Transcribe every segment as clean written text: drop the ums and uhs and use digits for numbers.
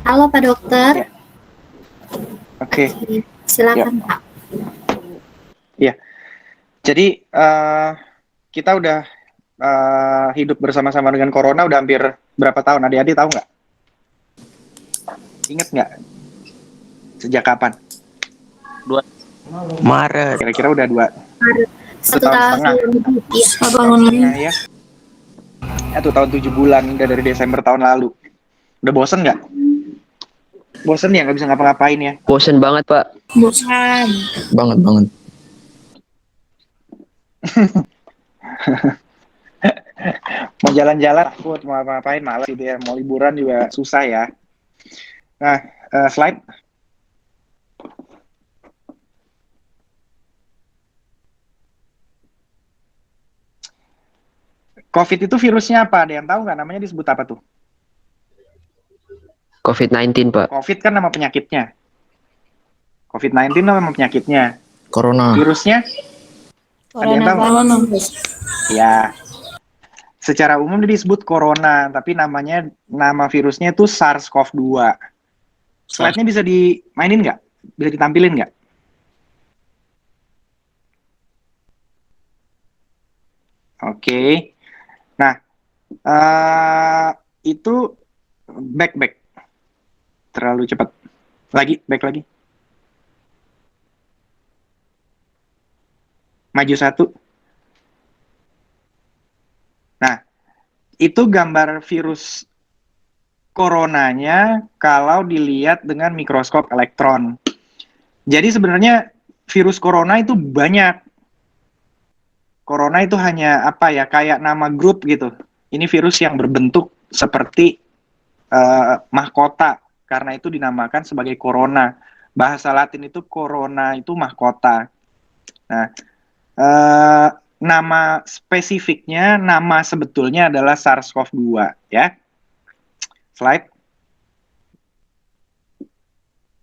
Halo Pak Dokter. Ya, oke. Oke, Ya, silakan Pak. ya. Jadi kita udah hidup bersama-sama dengan corona udah hampir berapa tahun? Adik-adik tahu nggak? Ingat nggak? Sejak kapan? Dua Maret. Kira-kira udah Maret. satu Satu tahun setengah. tahun lebih. Iya. Satu tahun setengah ya. 1 tahun 7 bulan udah dari Desember tahun lalu. Udah bosen nggak? Bosen ya nggak bisa ngapa-ngapain ya? Bosen banget, Pak. Bosan. Banget banget. Mau jalan-jalan, aku mau ngapa-ngapain malas gitu ya. Mau liburan juga susah ya. Nah, slide. COVID itu virusnya apa? Ada yang tahu nggak namanya disebut apa tuh? COVID-19, Pak. COVID kan nama penyakitnya. COVID-19 nama penyakitnya. Corona. Virusnya ada yang tahu? Ya, secara umum disebut corona, tapi nama virusnya itu SARS-CoV-2. Slide-nya bisa dimainin nggak? Bisa ditampilin nggak? Oke. Nah, itu back. Terlalu cepat. Back lagi. Maju satu. Nah, itu gambar virus coronanya kalau dilihat dengan mikroskop elektron. Jadi sebenarnya virus corona itu banyak. Corona itu hanya apa ya, kayak nama grup gitu. Ini virus yang berbentuk seperti mahkota, karena itu dinamakan sebagai corona. Bahasa Latin itu corona itu mahkota. Nah, nama spesifiknya, nama sebetulnya adalah SARS-CoV-2 ya. Slide.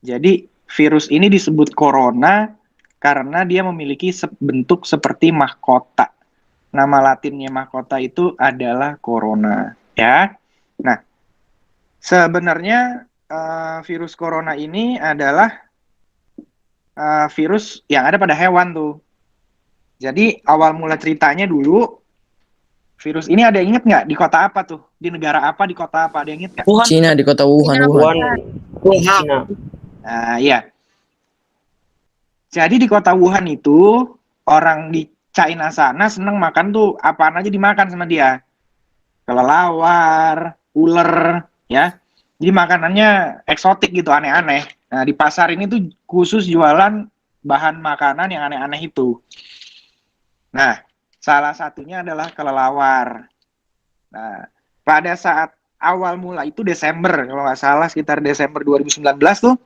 Jadi virus ini disebut corona karena dia memiliki bentuk seperti mahkota. Nama latinnya mahkota itu adalah corona, ya. Nah, sebenarnya virus corona ini adalah virus yang ada pada hewan tuh. Jadi awal mula ceritanya dulu, virus ini ada yang inget nggak di kota apa tuh? Di negara apa, di kota apa? Ada yang inget nggak? Wuhan. Cina, di kota Wuhan. Cina. Nah, iya. Jadi di kota Wuhan itu, orang di China sana seneng makan tuh apaan aja dimakan sama dia. Kelelawar, ular, ya. Jadi makanannya eksotik gitu, aneh-aneh. Nah, di pasar ini tuh khusus jualan bahan makanan yang aneh-aneh itu. Nah, salah satunya adalah kelelawar. Nah, pada saat awal mula itu Desember, kalau nggak salah sekitar Desember 2019 tuh,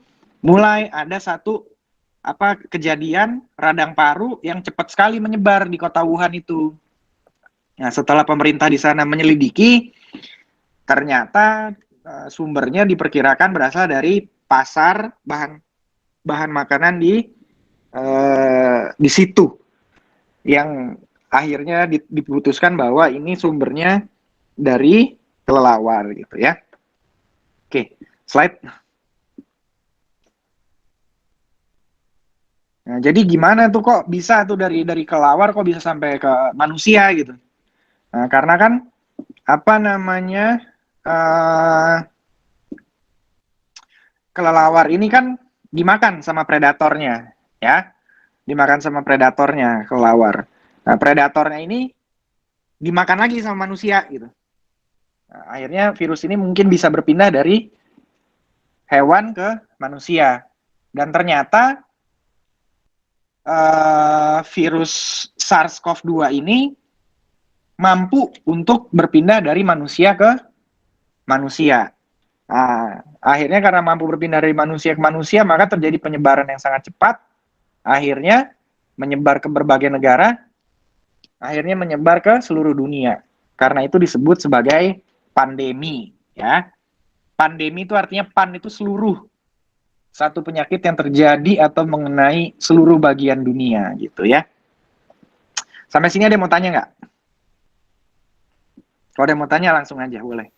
mulai ada satu kejadian radang paru yang cepat sekali menyebar di kota Wuhan itu. Nah, setelah pemerintah di sana menyelidiki, ternyata sumbernya diperkirakan berasal dari pasar bahan makanan di situ, yang akhirnya diputuskan bahwa ini sumbernya dari kelelawar gitu ya. Oke, slide. Nah, jadi gimana tuh kok bisa tuh dari kelelawar kok bisa sampai ke manusia gitu? Nah, karena kan apa namanya kelelawar ini kan dimakan sama predatornya, ya, dimakan sama predatornya kelelawar. Nah, predatornya ini dimakan lagi sama manusia gitu. Nah, akhirnya virus ini mungkin bisa berpindah dari hewan ke manusia. Dan ternyata virus SARS-CoV-2 ini mampu untuk berpindah dari manusia ke manusia. Nah, akhirnya karena mampu berpindah dari manusia ke manusia, maka terjadi penyebaran yang sangat cepat. Akhirnya menyebar ke berbagai negara, akhirnya menyebar ke seluruh dunia. Karena itu disebut sebagai pandemi, ya. Pandemi itu artinya itu seluruh, satu penyakit yang terjadi atau mengenai seluruh bagian dunia gitu ya. Sampai sini ada yang mau tanya nggak? Kalau ada yang mau tanya langsung aja boleh.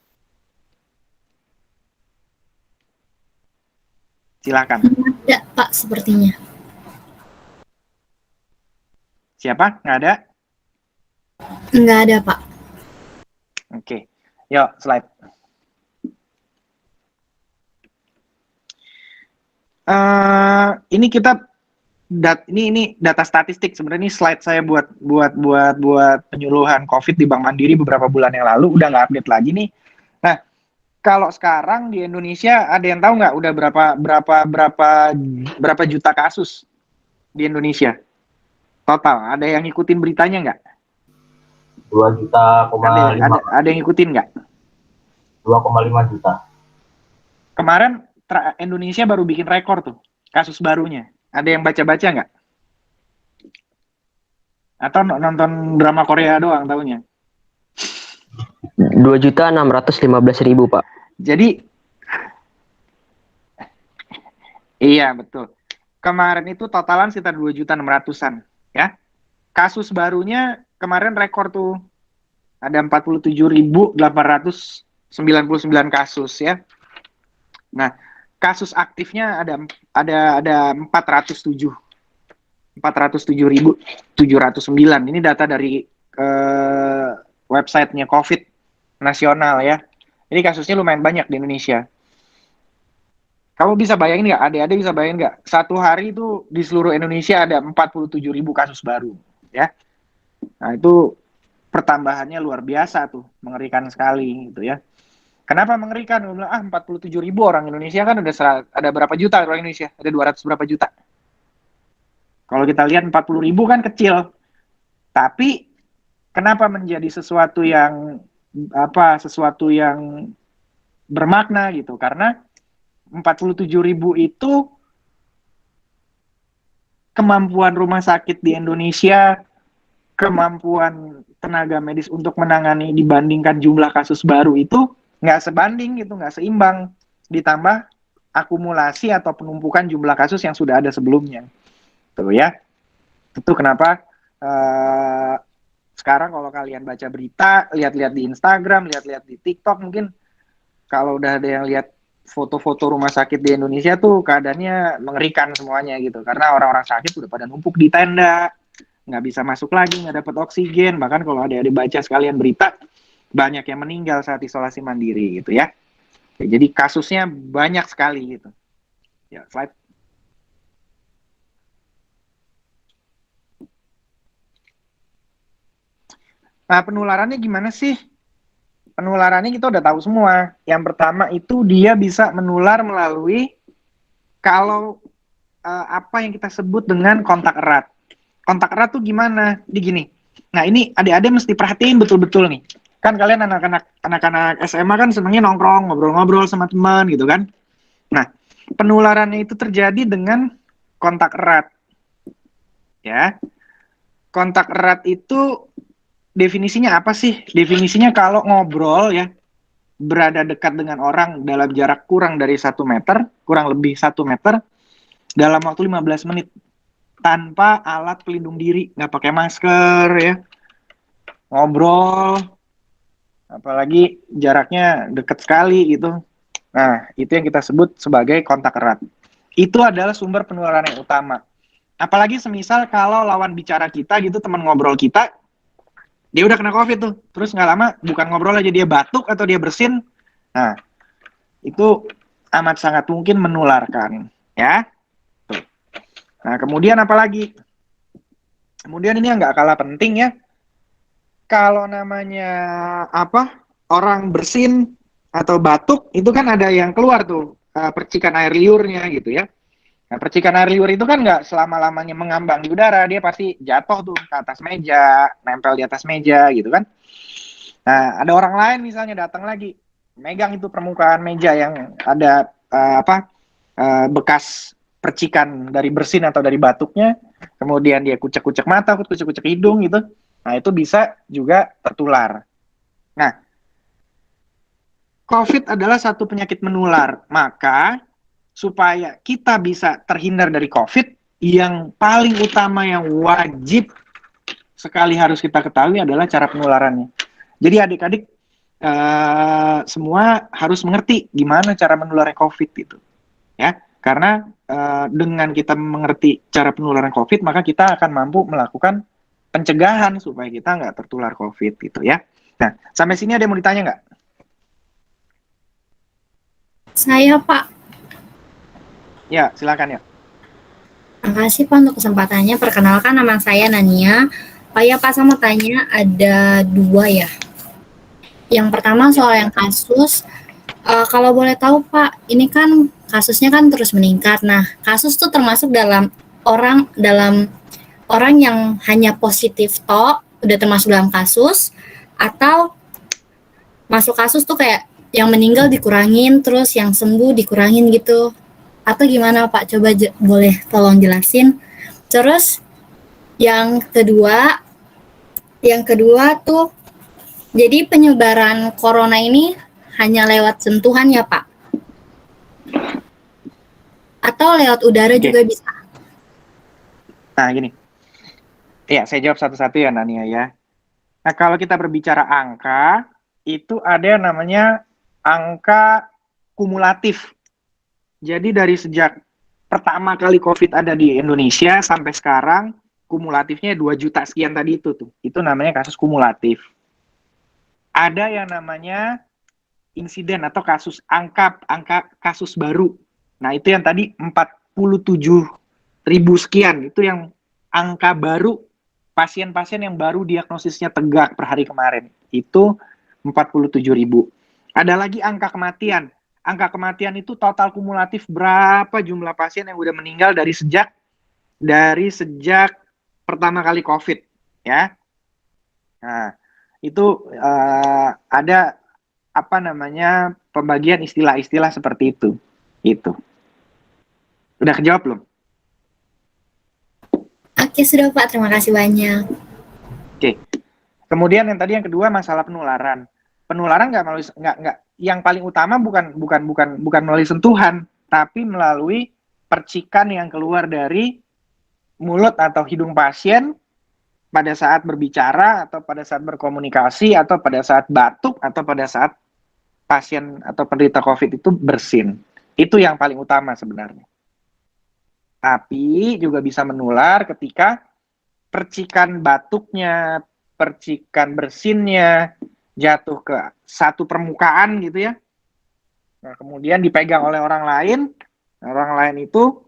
Silakan. Tidak, Pak, sepertinya. Siapa? Nggak ada? Nggak ada, Pak. Oke. Yuk, slide. Ini kita ini data statistik. Sebenarnya ini slide saya buat penyuluhan COVID di Bank Mandiri beberapa bulan yang lalu, udah nggak update lagi nih. Nah, kalau sekarang di Indonesia ada yang tahu nggak udah berapa juta kasus di Indonesia total? Ada yang ngikutin beritanya nggak? 2 juta, ada yang ngikutin nggak? 2,5 juta. Kemarin Indonesia baru bikin rekor tuh kasus barunya. Ada yang baca-baca nggak? Atau nonton drama Korea doang tahunya? 2.615.000 Pak. Jadi, iya betul. Kemarin itu totalan sekitar 2.600.000-an, ya. Kasus barunya kemarin rekor tuh. Ada 47.899 kasus, ya. Nah, kasus aktifnya ada 407.709. Ini data dari websitenya COVID nasional, ya. Ini kasusnya lumayan banyak di Indonesia. Kamu bisa bayangin nggak? Adik-adik bisa bayangin nggak? Satu hari itu di seluruh Indonesia ada 47.000 kasus baru, ya. Nah, itu pertambahannya luar biasa tuh, mengerikan sekali, gitu ya. Kenapa mengerikan? Gue bilang, 47.000 orang Indonesia kan ada berapa juta orang Indonesia? Ada 200 berapa juta. Kalau kita lihat 40.000 kan kecil. Tapi kenapa menjadi sesuatu yang bermakna gitu? Karena 47.000 itu kemampuan rumah sakit di Indonesia, kemampuan tenaga medis untuk menangani dibandingkan jumlah kasus baru itu nggak sebanding gitu, nggak seimbang, ditambah akumulasi atau penumpukan jumlah kasus yang sudah ada sebelumnya, tuh ya. Itu kenapa sekarang kalau kalian baca berita, lihat-lihat di Instagram, lihat-lihat di TikTok, mungkin kalau udah ada yang lihat foto-foto rumah sakit di Indonesia tuh keadaannya mengerikan semuanya gitu, karena orang-orang sakit udah pada numpuk di tenda, nggak bisa masuk lagi, nggak dapat oksigen. Bahkan kalau ada dibaca sekalian berita, banyak yang meninggal saat isolasi mandiri gitu ya. Jadi kasusnya banyak sekali gitu. Ya, slide. Nah, penularannya gimana sih? Penularannya kita udah tahu semua. Yang pertama itu dia bisa menular melalui kalau apa yang kita sebut dengan kontak erat. Kontak erat tuh gimana? Di gini. Nah, ini adik-adik mesti perhatiin betul-betul nih. Kan kalian anak-anak SMA kan senangnya nongkrong, ngobrol-ngobrol sama teman gitu kan. Nah, penularannya itu terjadi dengan kontak erat. Ya. Kontak erat itu definisinya apa sih? Definisinya kalau ngobrol ya, berada dekat dengan orang dalam jarak kurang dari 1 meter, kurang lebih 1 meter, dalam waktu 15 menit. Tanpa alat pelindung diri, nggak pakai masker ya. Ngobrol, apalagi jaraknya dekat sekali gitu. Nah, itu yang kita sebut sebagai kontak erat. Itu adalah sumber penularan yang utama. Apalagi semisal kalau lawan bicara kita gitu, teman ngobrol kita, dia udah kena COVID tuh. Terus nggak lama, bukan ngobrol aja, dia batuk atau dia bersin. Nah, itu amat sangat mungkin menularkan. Ya. Tuh. Nah, kemudian apa lagi? Kemudian ini yang nggak kalah penting ya. Kalau namanya orang bersin atau batuk, itu kan ada yang keluar tuh, percikan air liurnya gitu ya. Nah, percikan air liur itu kan nggak selama-lamanya mengambang di udara, dia pasti jatuh tuh ke atas meja, nempel di atas meja gitu kan. Nah, ada orang lain misalnya datang lagi, megang itu permukaan meja yang ada bekas percikan dari bersin atau dari batuknya, kemudian dia kucek-kucek mata, kucek-kucek hidung gitu. Nah, itu bisa juga tertular. Nah, COVID adalah satu penyakit menular, maka supaya kita bisa terhindar dari COVID, yang paling utama yang wajib sekali harus kita ketahui adalah cara penularannya. Jadi adik-adik semua harus mengerti gimana cara menularnya COVID itu, ya. Karena dengan kita mengerti cara penularan COVID, maka kita akan mampu melakukan pencegahan supaya kita nggak tertular COVID gitu ya. Nah, sampai sini ada yang mau ditanya nggak? Saya, Pak. Ya, silakan ya. Makasih, Pak, untuk kesempatannya. Perkenalkan, nama saya Nania. Pak, ya, Pak, sama tanya ada 2 ya. Yang pertama soal yang kasus, kalau boleh tahu, Pak, ini kan kasusnya kan terus meningkat. Nah, kasus tuh termasuk dalam orang yang hanya positif toh, udah termasuk dalam kasus, atau masuk kasus tuh kayak yang meninggal dikurangin, terus yang sembuh dikurangin gitu. Atau gimana, Pak? Coba boleh tolong jelasin. Terus yang kedua, tuh, jadi penyebaran corona ini hanya lewat sentuhan ya, Pak? Atau lewat udara Oke. juga bisa? Nah, gini. Ya, saya jawab satu-satu ya, Nania ya. Nah, kalau kita berbicara angka, itu ada yang namanya angka kumulatif. Jadi dari sejak pertama kali COVID ada di Indonesia sampai sekarang, kumulatifnya 2 juta sekian tadi itu tuh. Itu namanya kasus kumulatif. Ada yang namanya insiden atau angka kasus baru. Nah, itu yang tadi 47.000 sekian. Itu yang angka baru, pasien-pasien yang baru diagnosisnya tegak per hari kemarin. Itu 47.000. Ada lagi angka kematian. Angka kematian itu total kumulatif berapa jumlah pasien yang udah meninggal dari sejak pertama kali COVID, ya. Nah, itu ada apa namanya pembagian istilah-istilah seperti itu. Itu. Udah kejawab belum? Oke, sudah, Pak. Terima kasih banyak. Oke. Kemudian yang kedua masalah penularan. Penularan nggak yang paling utama bukan melalui sentuhan, tapi melalui percikan yang keluar dari mulut atau hidung pasien pada saat berbicara atau pada saat berkomunikasi atau pada saat batuk atau pada saat pasien atau penderita COVID itu bersin. Itu yang paling utama sebenarnya. Tapi juga bisa menular ketika percikan batuknya, percikan bersinnya jatuh ke satu permukaan gitu ya. Nah, kemudian dipegang oleh orang lain itu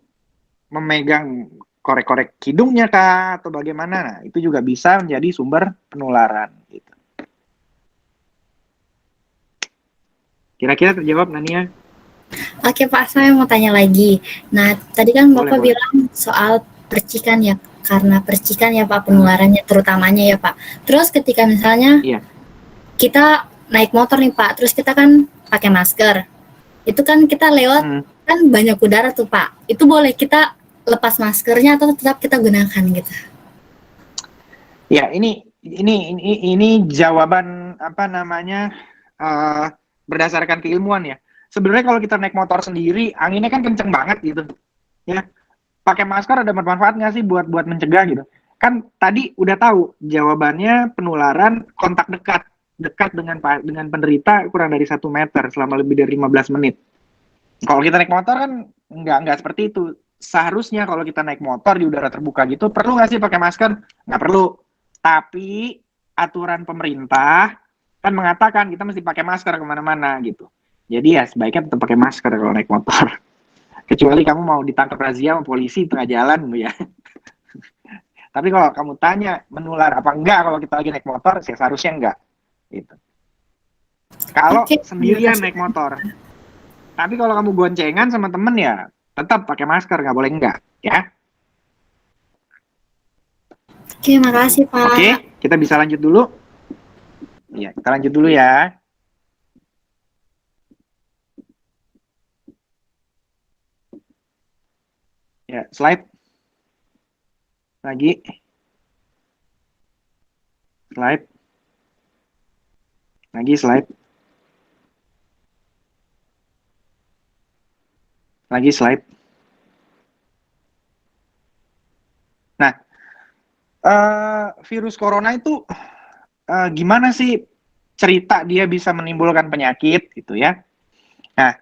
memegang korek-korek hidungnya kah atau bagaimana. Nah, itu juga bisa menjadi sumber penularan gitu. Kira-kira terjawab, Nania? Oke, Pak, saya mau tanya lagi. Nah, tadi kan Bapak Boleh. bilang soal percikan ya, karena percikan ya, Pak, penularannya terutamanya ya, Pak. Terus ketika misalnya Iya. kita naik motor nih, Pak, terus kita kan pakai masker. Itu kan kita lewat kan banyak udara tuh, Pak. Itu boleh kita lepas maskernya atau tetap kita gunakan gitu? Ya, ini jawaban apa namanya berdasarkan keilmuan ya. Sebenarnya kalau kita naik motor sendiri, anginnya kan kenceng banget gitu. Ya, pakai masker ada bermanfaat nggak sih buat mencegah gitu? Kan tadi udah tahu jawabannya penularan kontak dekat dengan penderita kurang dari 1 meter selama lebih dari 15 menit. Kalau kita naik motor kan nggak seperti itu. Seharusnya kalau kita naik motor di udara terbuka gitu, perlu nggak sih pakai masker? Nggak perlu. Tapi aturan pemerintah kan mengatakan kita mesti pakai masker kemana-mana gitu. Jadi ya sebaiknya tetap pakai masker kalau naik motor. Kecuali kamu mau ditangkap razia sama polisi tengah jalan ya. Tapi kalau kamu tanya menular apa enggak kalau kita lagi naik motor, ya seharusnya enggak. Gitu. Kalau sendirian naik motor. Tapi kalau kamu goncengan sama temen ya tetap pakai masker, nggak boleh enggak, ya. Oke, makasih, Pak. Oke, kita bisa lanjut dulu. Ya, kita lanjut dulu ya. Ya, slide. Lagi. Slide. Lagi slide. Lagi slide. Nah, virus corona itu gimana sih cerita dia bisa menimbulkan penyakit gitu ya. Nah,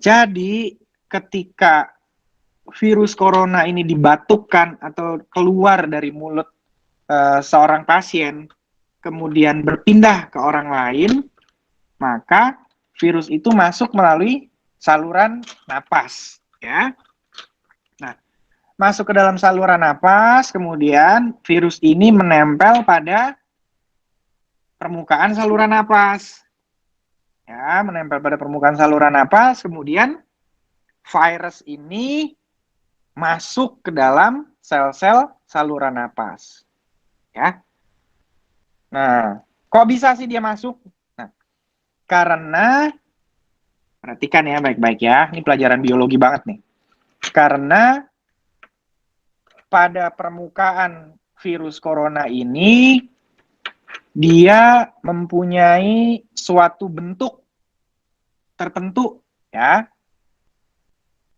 jadi ketika virus corona ini dibatukkan atau keluar dari mulut seorang pasien, kemudian berpindah ke orang lain, maka virus itu masuk melalui saluran napas, ya. Nah, masuk ke dalam saluran napas, kemudian virus ini menempel pada permukaan saluran napas. Ya, menempel pada permukaan saluran napas, kemudian virus ini masuk ke dalam sel-sel saluran napas. Ya. Nah, kok bisa sih dia masuk? Nah, karena perhatikan ya baik-baik ya. Ini pelajaran biologi banget nih. Karena pada permukaan virus corona ini dia mempunyai suatu bentuk tertentu ya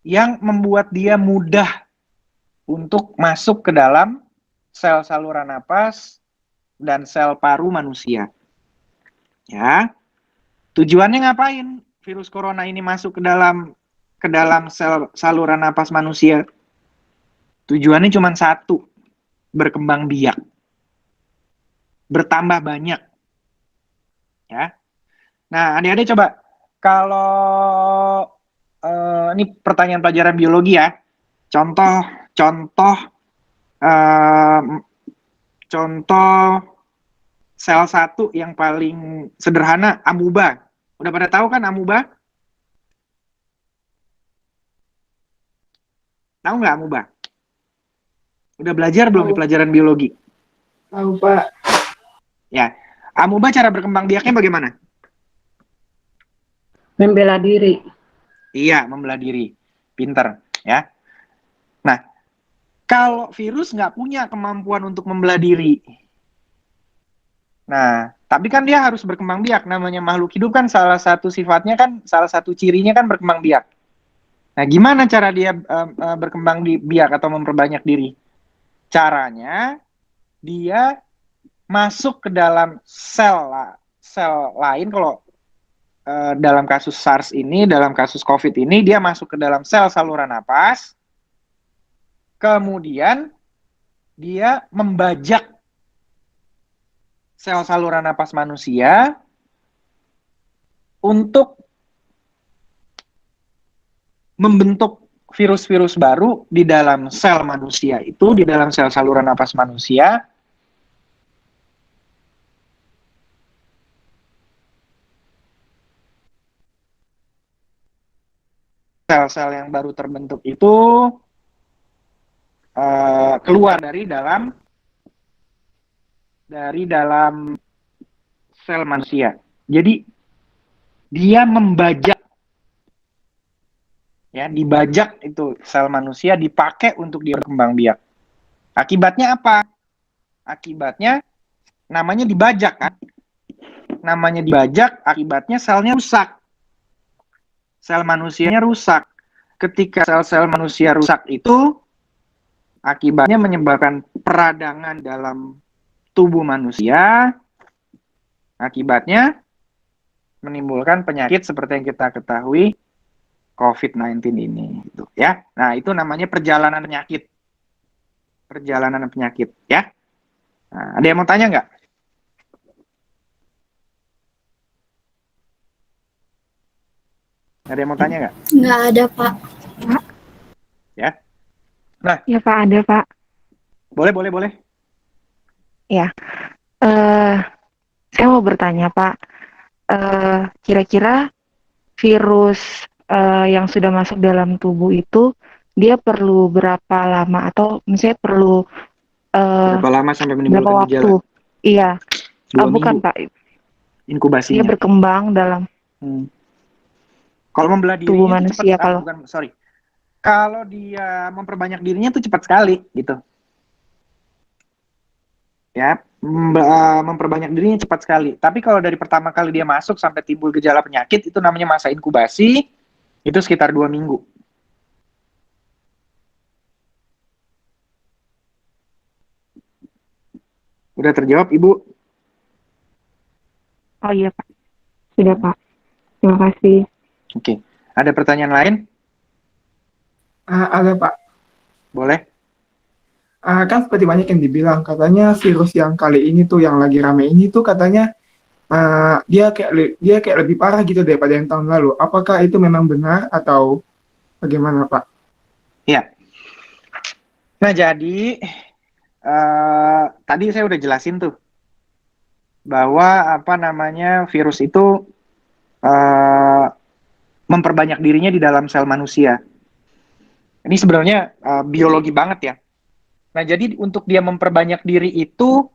yang membuat dia mudah untuk masuk ke dalam sel saluran napas dan sel paru manusia. Ya. Tujuannya ngapain virus corona ini masuk ke dalam sel saluran napas manusia? Tujuannya cuma satu, berkembang biak. Bertambah banyak. Ya. Nah, adik-adik coba kalau ini pertanyaan pelajaran biologi ya. Contoh sel satu yang paling sederhana, amuba. Udah pada tahu kan amuba? Tahu nggak amuba? Udah belajar belum di pelajaran biologi? Tahu, Pak. Ya. Amuba cara berkembang biaknya bagaimana? Membela diri. Iya, membelah diri. Pinter, ya. Nah, kalau virus nggak punya kemampuan untuk membelah diri. Nah, tapi kan dia harus berkembang biak. Namanya makhluk hidup kan salah satu sifatnya kan, salah satu cirinya kan berkembang biak. Nah, gimana cara dia berkembang biak atau memperbanyak diri? Caranya, dia masuk ke dalam sel lain. Kalau dalam kasus SARS ini, dalam kasus COVID ini, dia masuk ke dalam sel saluran napas, kemudian dia membajak sel saluran napas manusia untuk membentuk virus-virus baru di dalam sel manusia itu, di dalam sel saluran napas manusia. Sel-sel yang baru terbentuk itu keluar dari dalam sel manusia. Jadi dia membajak, ya, dibajak itu sel manusia, dipakai untuk dia berkembang biak. Akibatnya apa? Akibatnya namanya dibajak kan? Namanya dibajak, akibatnya selnya rusak. Sel manusianya rusak. Ketika sel-sel manusia rusak itu, akibatnya menyebabkan peradangan dalam tubuh manusia, akibatnya menimbulkan penyakit seperti yang kita ketahui, COVID-19 ini, gitu ya. Nah, itu namanya perjalanan penyakit. Perjalanan penyakit, ya. Nah, ada yang mau tanya nggak? Ada yang mau tanya nggak? Nggak ada, Pak. Ya. Nah, Ya Pak, ada Pak. boleh. Ya, saya mau bertanya Pak, kira-kira virus yang sudah masuk dalam tubuh itu dia perlu berapa lama atau misalnya perlu Berapa lama sampai berapa menimbulkan waktu? gejala? Iya, 2 bukan minggu Pak, inkubasinya. dia berkembang dalam Kalau membelah tubuh dirinya itu manusia cepat, kalau dia memperbanyak dirinya itu cepat sekali gitu. Ya, memperbanyak dirinya cepat sekali. Tapi kalau dari pertama kali dia masuk sampai timbul gejala penyakit, itu namanya masa inkubasi, itu sekitar 2 minggu. Udah terjawab, Ibu? Oh iya Pak, sudah Pak. Terima kasih. Oke. Ada pertanyaan lain? Ada, Pak. Boleh? Kan seperti banyak yang dibilang, katanya virus yang kali ini tuh yang lagi rame ini tuh katanya dia kayak lebih parah gitu daripada yang tahun lalu. Apakah itu memang benar atau bagaimana, Pak? Ya. Nah, jadi tadi saya udah jelasin tuh bahwa apa namanya virus itu eh, memperbanyak dirinya di dalam sel manusia. Ini sebenarnya biologi banget ya. Nah, jadi untuk dia memperbanyak diri itu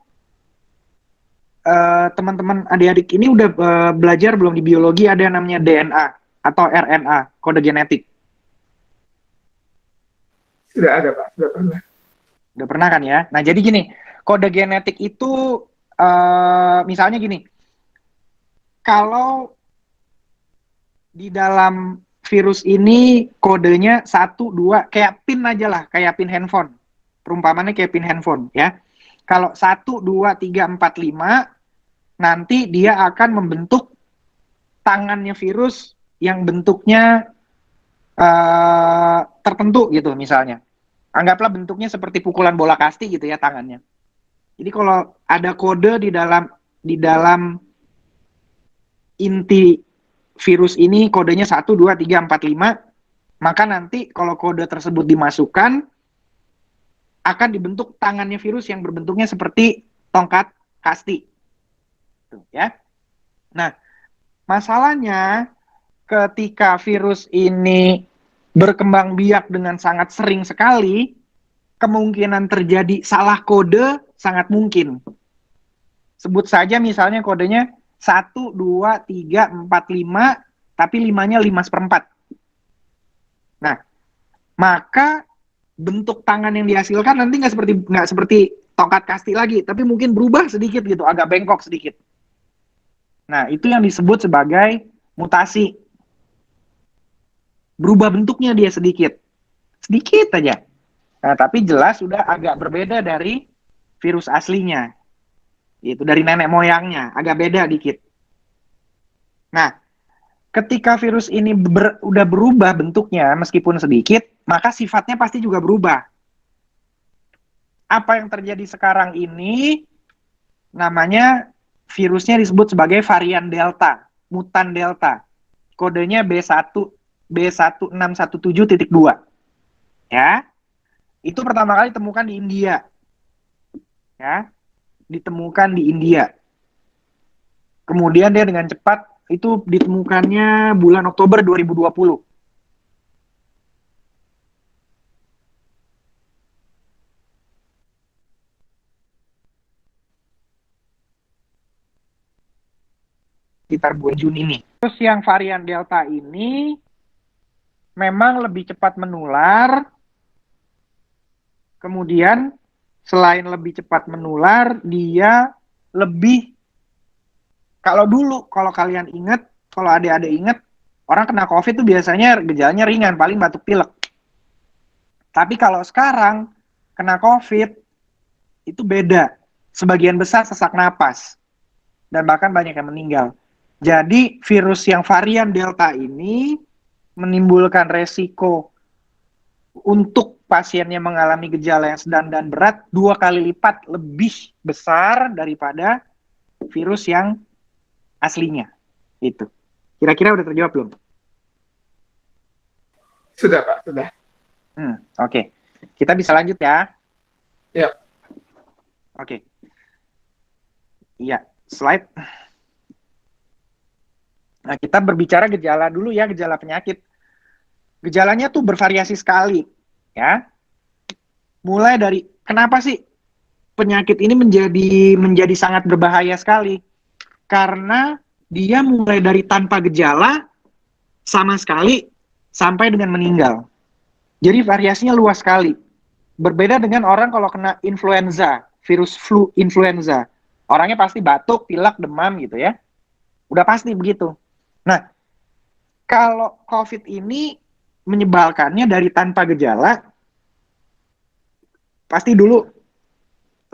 teman-teman adik-adik ini udah belajar belum di biologi ada yang namanya DNA atau RNA, kode genetik. Sudah ada, Pak. Sudah pernah. Udah pernah kan ya? Nah, jadi gini, kode genetik itu misalnya gini, kalau di dalam virus ini kodenya 1, 2, kayak PIN aja lah, kayak PIN handphone. Perumpamannya kayak PIN handphone ya. Kalau 1, 2, 3, 4, 5, nanti dia akan membentuk tangannya virus yang bentuknya tertentu gitu misalnya. Anggaplah bentuknya seperti pukulan bola kasti gitu ya tangannya. Jadi kalau ada kode di dalam inti virus ini kodenya 1, 2, 3, 4, 5, maka nanti kalau kode tersebut dimasukkan akan dibentuk tangannya virus yang berbentuknya seperti tongkat kasti. Tuh, ya. Nah, masalahnya ketika virus ini berkembang biak dengan sangat sering sekali, kemungkinan terjadi salah kode sangat mungkin. Sebut saja misalnya kodenya 1, 2, 3, 4, 5, tapi 5-nya 5/4. Nah, maka bentuk tangan yang dihasilkan nanti nggak seperti tongkat kasti lagi, tapi mungkin berubah sedikit gitu, agak bengkok sedikit. Nah, itu yang disebut sebagai mutasi. Berubah bentuknya dia sedikit. Sedikit aja. Nah, tapi jelas sudah agak berbeda dari virus aslinya. Itu dari nenek moyangnya, agak beda dikit. Nah, ketika virus ini udah berubah bentuknya meskipun sedikit, maka sifatnya pasti juga berubah. Apa yang terjadi sekarang ini namanya virusnya disebut sebagai varian Delta, mutan Delta. Kodenya B1617.2. Ya. Itu pertama kali ditemukan di India. Ya. Ditemukan di India. Kemudian dia dengan cepat itu ditemukannya bulan Oktober 2020. Sekitar bulan Juni ini. Terus yang varian Delta ini memang lebih cepat menular. Kemudian selain lebih cepat menular, dia lebih, kalau dulu, kalau kalian ingat, kalau adik-adik ingat, orang kena COVID itu biasanya gejalanya ringan, paling batuk pilek. Tapi kalau sekarang kena COVID itu beda. Sebagian besar sesak napas. Dan bahkan banyak yang meninggal. Jadi virus yang varian Delta ini menimbulkan resiko untuk pasiennya mengalami gejala yang sedang dan berat 2 kali lipat lebih besar daripada virus yang aslinya. Itu. Kira-kira udah terjawab belum? Sudah, Pak. Sudah. Oke. Kita bisa lanjut ya? Ya. Oke. Iya, slide. Nah, kita berbicara gejala dulu ya, gejala penyakit. Gejalanya tuh bervariasi sekali, ya. Mulai dari, kenapa sih penyakit ini menjadi sangat berbahaya sekali? Karena dia mulai dari tanpa gejala sama sekali sampai dengan meninggal. Jadi variasinya luas sekali. Berbeda dengan orang kalau kena influenza, virus flu influenza. Orangnya pasti batuk, pilek, demam gitu ya. Udah pasti begitu. Nah, kalau COVID ini menyebalkannya dari tanpa gejala, pasti dulu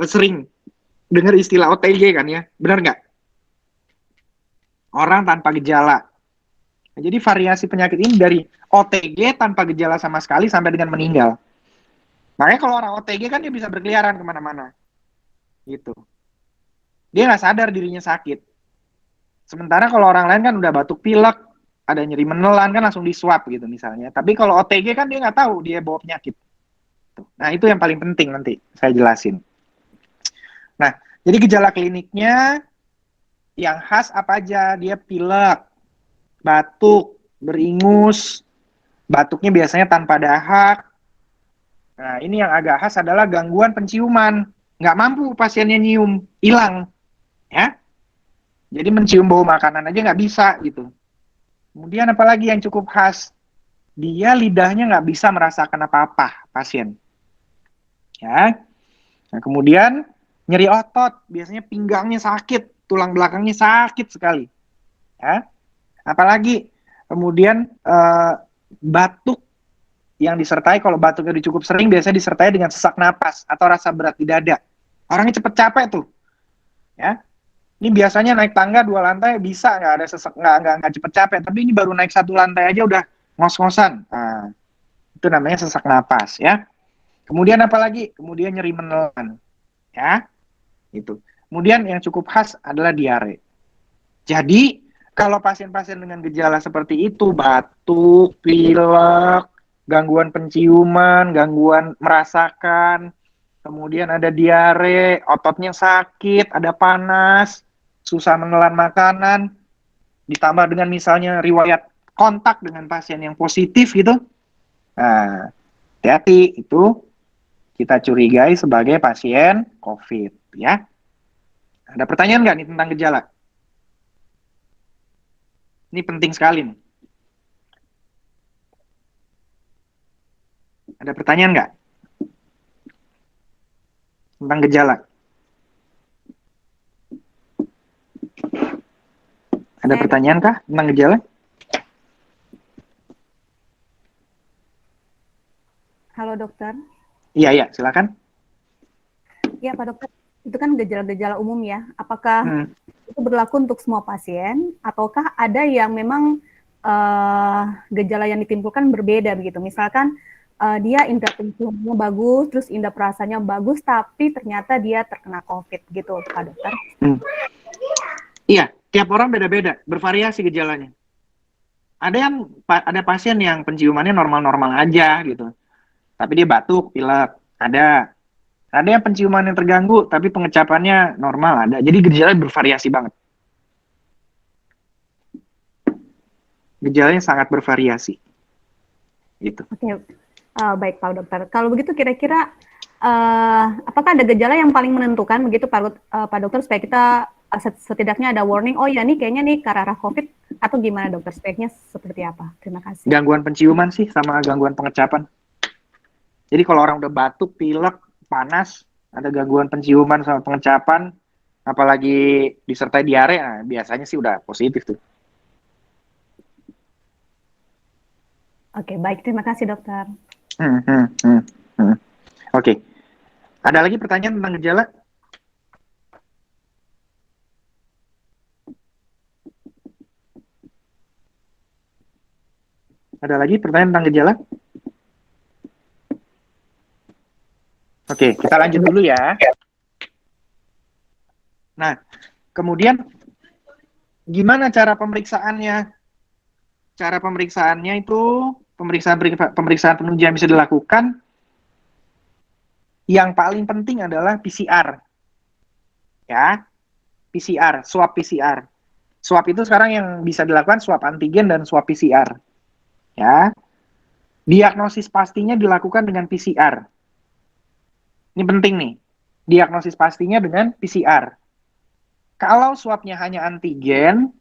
sering dengar istilah OTG kan ya, benar nggak? Orang tanpa gejala. Nah, jadi variasi penyakit ini dari OTG tanpa gejala sama sekali sampai dengan meninggal. Makanya kalau orang OTG kan dia bisa berkeliaran kemana-mana. Gitu. Dia nggak sadar dirinya sakit. Sementara kalau orang lain kan udah batuk pilek, ada nyeri menelan kan langsung di swab gitu misalnya. Tapi kalau OTG kan dia nggak tahu dia bawa penyakit. Nah itu yang paling penting nanti saya jelasin. Nah jadi gejala kliniknya yang khas apa aja? Dia pilek, batuk, beringus, batuknya biasanya tanpa dahak. Nah ini yang agak khas adalah gangguan penciuman. Nggak mampu pasiennya nyium, hilang. Ya, jadi mencium bau makanan aja nggak bisa gitu. Kemudian apalagi yang cukup khas, dia lidahnya nggak bisa merasakan apa-apa pasien. Ya, nah kemudian nyeri otot, biasanya pinggangnya sakit, tulang belakangnya sakit sekali. Ya, apalagi kemudian batuk yang disertai, kalau batuknya cukup sering, biasanya disertai dengan sesak napas atau rasa berat di dada. Orangnya cepet capek tuh. Ya, ini biasanya naik tangga 2 lantai bisa nggak ada sesak, nggak cepet capek. Tapi ini baru naik 1 lantai aja udah ngos-ngosan. Nah, itu namanya sesak napas ya. Kemudian apalagi? Kemudian nyeri menelan. Ya, itu. Kemudian yang cukup khas adalah diare. Jadi kalau pasien-pasien dengan gejala seperti itu, batuk, pilek, gangguan penciuman, gangguan merasakan, kemudian ada diare, ototnya sakit, ada panas, susah menelan makanan, ditambah dengan misalnya riwayat kontak dengan pasien yang positif gitu. Nah, hati-hati, itu kita curigai sebagai pasien COVID ya. Ada pertanyaan nggak nih tentang gejala? Ini penting sekali nih. Ada pertanyaan nggak tentang gejala? Ada pertanyaan kah tentang gejala? Halo dokter. Iya, silakan. Ya Pak Dokter, itu kan gejala-gejala umum ya. Apakah itu berlaku untuk semua pasien, ataukah ada yang memang gejala yang ditimbulkan berbeda begitu? Misalkan dia indera penciumannya bagus, terus indera perasanya bagus, tapi ternyata dia terkena COVID gitu, Pak Dokter? Iya, tiap orang beda-beda, bervariasi gejalanya. Ada pasien yang penciumannya normal-normal aja gitu, tapi dia batuk, pilek, ada. Ada yang penciumannya terganggu, tapi pengecapannya normal, ada. Jadi gejalanya bervariasi banget. Gejalanya sangat bervariasi. Gitu. Oke, baik Pak Dokter. Kalau begitu kira-kira apakah ada gejala yang paling menentukan begitu Pak Dokter, supaya kita setidaknya ada warning, oh ya nih kayaknya nih ke arah COVID, atau gimana dokter, sebaiknya seperti apa? Terima kasih. Gangguan penciuman sih sama gangguan pengecapan. Jadi kalau orang udah batuk, pilek, panas, ada gangguan penciuman sama pengecapan, apalagi disertai diare, nah, biasanya sih udah positif tuh. Oke, baik. Terima kasih dokter. Oke. Ada lagi pertanyaan tentang gejala? Ada lagi pertanyaan tentang gejala? Oke, kita lanjut dulu ya. Nah, kemudian gimana cara pemeriksaannya? Cara pemeriksaannya itu pemeriksaan penunjang bisa dilakukan. Yang paling penting adalah PCR. Ya, PCR, swab PCR. Swab itu sekarang yang bisa dilakukan swab antigen dan swab PCR. Ya, diagnosis pastinya dilakukan dengan PCR. Ini penting nih, diagnosis pastinya dengan PCR. Kalau swabnya hanya antigen,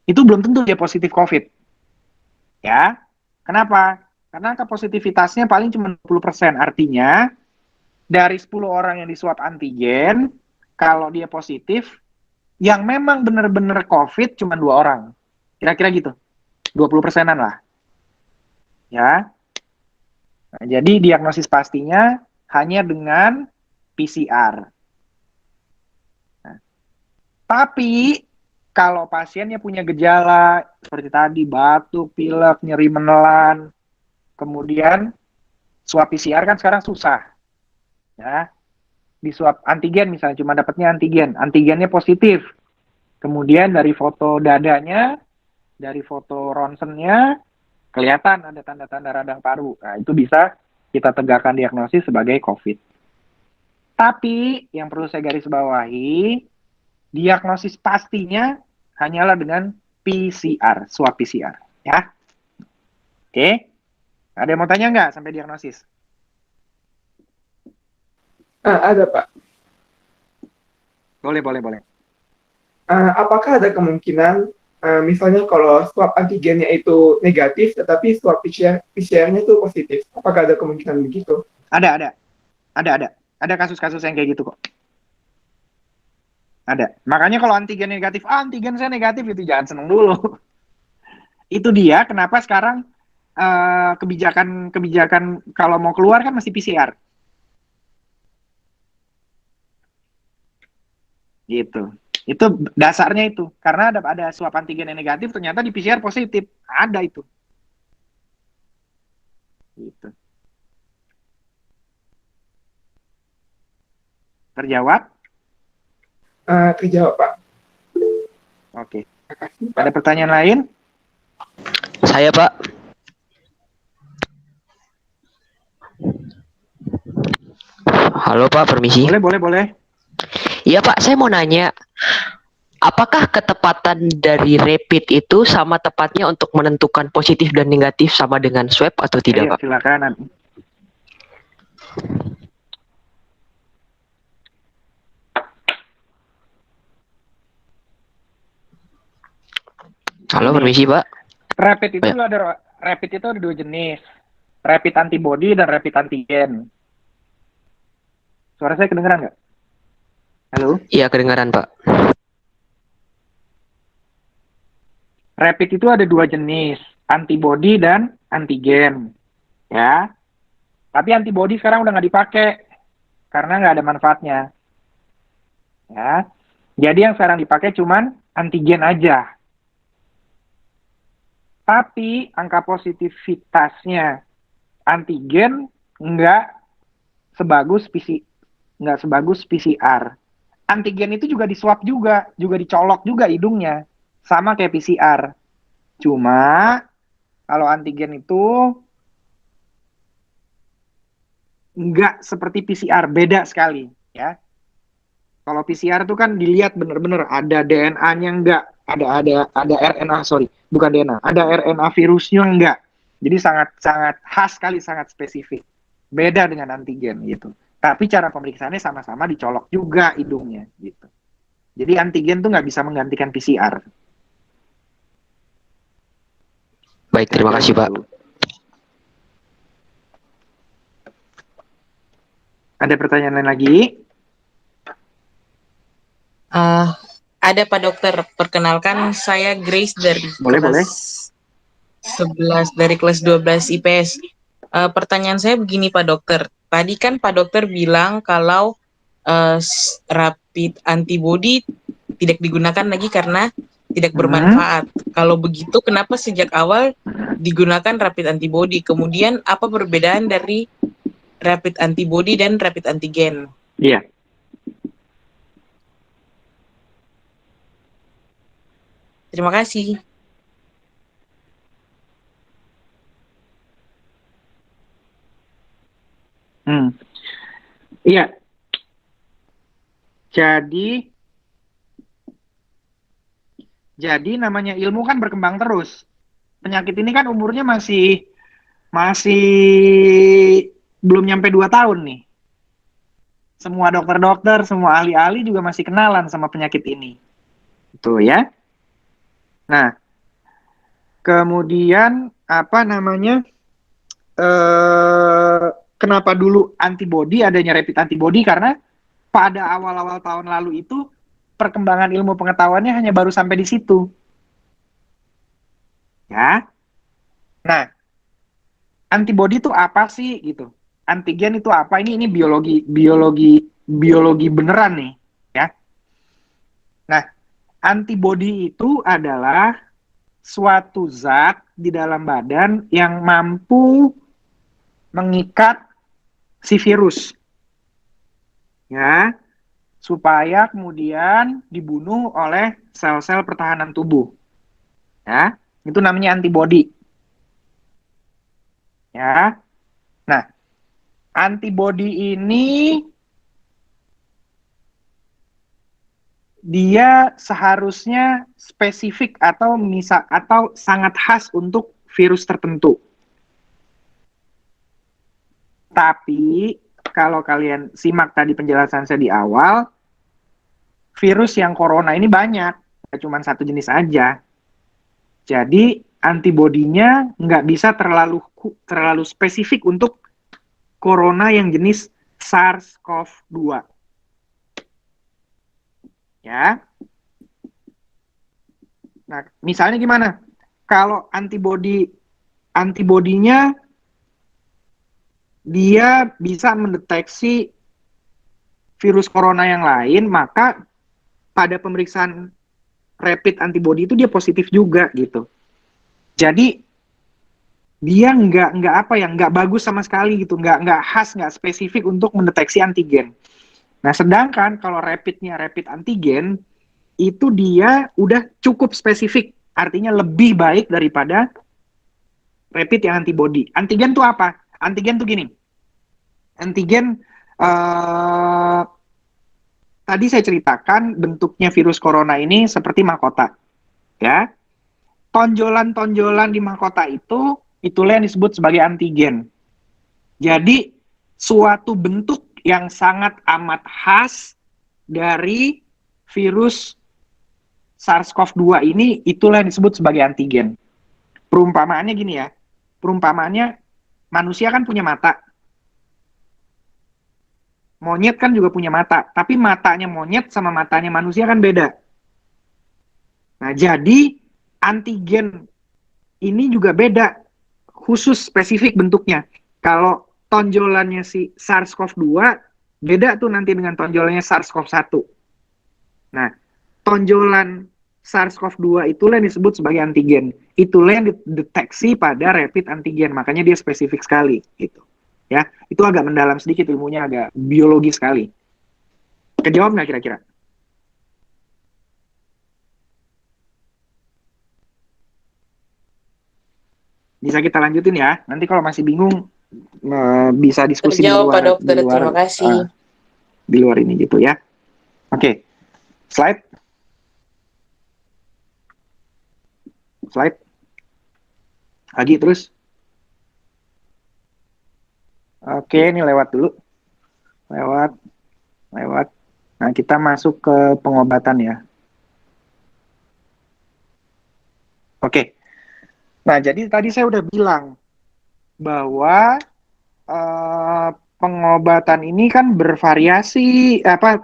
itu belum tentu dia positif COVID. Ya, kenapa? Karena positivitasnya paling cuma 20%. Artinya, dari 10 orang yang diswab antigen, kalau dia positif, yang memang benar-benar COVID cuma 2 orang. Kira-kira gitu. 20%-an lah. Ya. Nah, jadi diagnosis pastinya hanya dengan PCR. Nah, tapi kalau pasiennya punya gejala seperti tadi, batuk, pilek, nyeri menelan, kemudian swab PCR kan sekarang susah. Ya, di swab antigen misalnya cuma dapatnya antigennya positif. Kemudian dari foto dadanya, dari foto ronsennya kelihatan ada tanda-tanda radang paru. Nah, itu bisa kita tegakkan diagnosis sebagai COVID. Tapi yang perlu saya garis bawahi, diagnosis pastinya hanyalah dengan PCR, swab PCR, ya. Oke. Ada yang mau tanya nggak sampai diagnosis? Ada Pak. Boleh. Apakah ada kemungkinan misalnya kalau swab antigennya itu negatif, tetapi swab PCR-nya itu positif? Apakah ada kemungkinan begitu? Ada. Ada kasus-kasus yang kayak gitu kok. Ada. Makanya kalau antigen negatif, antigen saya negatif, itu jangan seneng dulu. Itu dia kenapa sekarang kebijakan kalau mau keluar kan mesti PCR. Gitu. Itu dasarnya itu. Karena ada swab antigen yang negatif, ternyata di PCR positif. Ada itu. Gitu. Terjawab? Terjawab Pak. Oke. Ada pertanyaan lain? Saya, Pak. Halo, Pak, permisi. Boleh. Iya, Pak, saya mau nanya. Apakah ketepatan dari rapid itu sama tepatnya untuk menentukan positif dan negatif sama dengan swab atau tidak, Ayo, Pak? silakan. Halo, permisi, Pak. Rapid itu ada dua jenis. Rapid antibody dan rapid antigen. Suara saya kedengeran nggak? Halo? Iya, kedengaran, Pak. Rapid itu ada dua jenis, antibody dan antigen. Ya. Tapi antibody sekarang udah nggak dipakai karena nggak ada manfaatnya. Ya. Jadi yang sekarang dipakai cuman antigen aja. Tapi angka positivitasnya antigen nggak sebagus PCR. Antigen itu juga diswab juga dicolok juga hidungnya, sama kayak PCR. Cuma kalau antigen itu nggak seperti PCR, beda sekali, ya. Kalau PCR itu kan dilihat bener-bener ada DNA-nya nggak, ada RNA, bukan DNA, ada RNA virusnya nggak. Jadi sangat khas sekali, sangat spesifik. Beda dengan antigen gitu. Tapi cara pemeriksaannya sama-sama dicolok juga hidungnya gitu. Jadi antigen tuh nggak bisa menggantikan PCR. Baik, terima kasih, Pak. Ada pertanyaan lain lagi? Ada Pak Dokter, perkenalkan saya Grace dari kelas 11 dari kelas 12 IPS. Pertanyaan saya begini Pak Dokter, tadi kan Pak Dokter bilang kalau rapid antibody tidak digunakan lagi karena tidak bermanfaat. Kalau begitu kenapa sejak awal digunakan rapid antibody? Kemudian apa perbedaan dari rapid antibody dan rapid antigen? Iya. Terima kasih. Iya. Jadi namanya ilmu kan berkembang terus. Penyakit ini kan umurnya masih belum nyampe 2 tahun nih. Semua dokter-dokter, semua ahli-ahli juga masih kenalan sama penyakit ini. Itu ya. Nah, kemudian kenapa dulu adanya rapid antibody? Karena pada awal-awal tahun lalu itu perkembangan ilmu pengetahuannya hanya baru sampai di situ. Ya. Nah, antibody itu apa sih gitu? Antigen itu apa? Ini biologi beneran nih, ya. Nah, antibody itu adalah suatu zat di dalam badan yang mampu mengikat si virus. ya, supaya kemudian dibunuh oleh sel-sel pertahanan tubuh. Ya, itu namanya antibodi. Ya. Nah, antibodi ini dia seharusnya spesifik atau sangat khas untuk virus tertentu. Tapi kalau kalian simak tadi penjelasan saya di awal, virus yang corona ini banyak, nggak cuma satu jenis aja. Jadi antibodinya nggak bisa terlalu spesifik untuk corona yang jenis SARS-CoV-2. Ya. Nah, misalnya gimana? Kalau antibodinya dia bisa mendeteksi virus corona yang lain, maka pada pemeriksaan rapid antibody itu dia positif juga gitu. Jadi dia nggak bagus sama sekali gitu, nggak khas, nggak spesifik untuk mendeteksi antigen. Nah, sedangkan kalau rapid antigen itu dia udah cukup spesifik, artinya lebih baik daripada rapid yang antibody. Antigen tuh apa? Antigen tuh gini. Antigen tadi saya ceritakan bentuknya virus corona ini seperti mahkota. Ya. Tonjolan-tonjolan di mahkota itulah yang disebut sebagai antigen. Jadi suatu bentuk yang sangat amat khas dari virus SARS-CoV-2 ini, itulah yang disebut sebagai antigen. Perumpamaannya gini ya, perumpamaannya manusia kan punya mata. Monyet kan juga punya mata, tapi matanya monyet sama matanya manusia kan beda. Nah, jadi antigen ini juga beda, khusus spesifik bentuknya. Kalau tonjolannya si SARS-CoV-2, beda tuh nanti dengan tonjolannya SARS-CoV-1. Nah, tonjolan SARS-CoV-2 itulah yang disebut sebagai antigen. Itulah yang dideteksi pada rapid antigen, makanya dia spesifik sekali gitu. Ya, itu agak mendalam sedikit ilmunya, agak biologi sekali. Kejawab nggak kira-kira? Bisa kita lanjutin ya. Nanti kalau masih bingung bisa diskusi Terjawab Pak Dokter, terima kasih. Di luar ini gitu ya. Oke. Slide. Lagi terus. Oke, ini lewat dulu. Lewat. Nah, kita masuk ke pengobatan ya. Oke. Nah, jadi tadi saya udah bilang bahwa pengobatan ini kan bervariasi,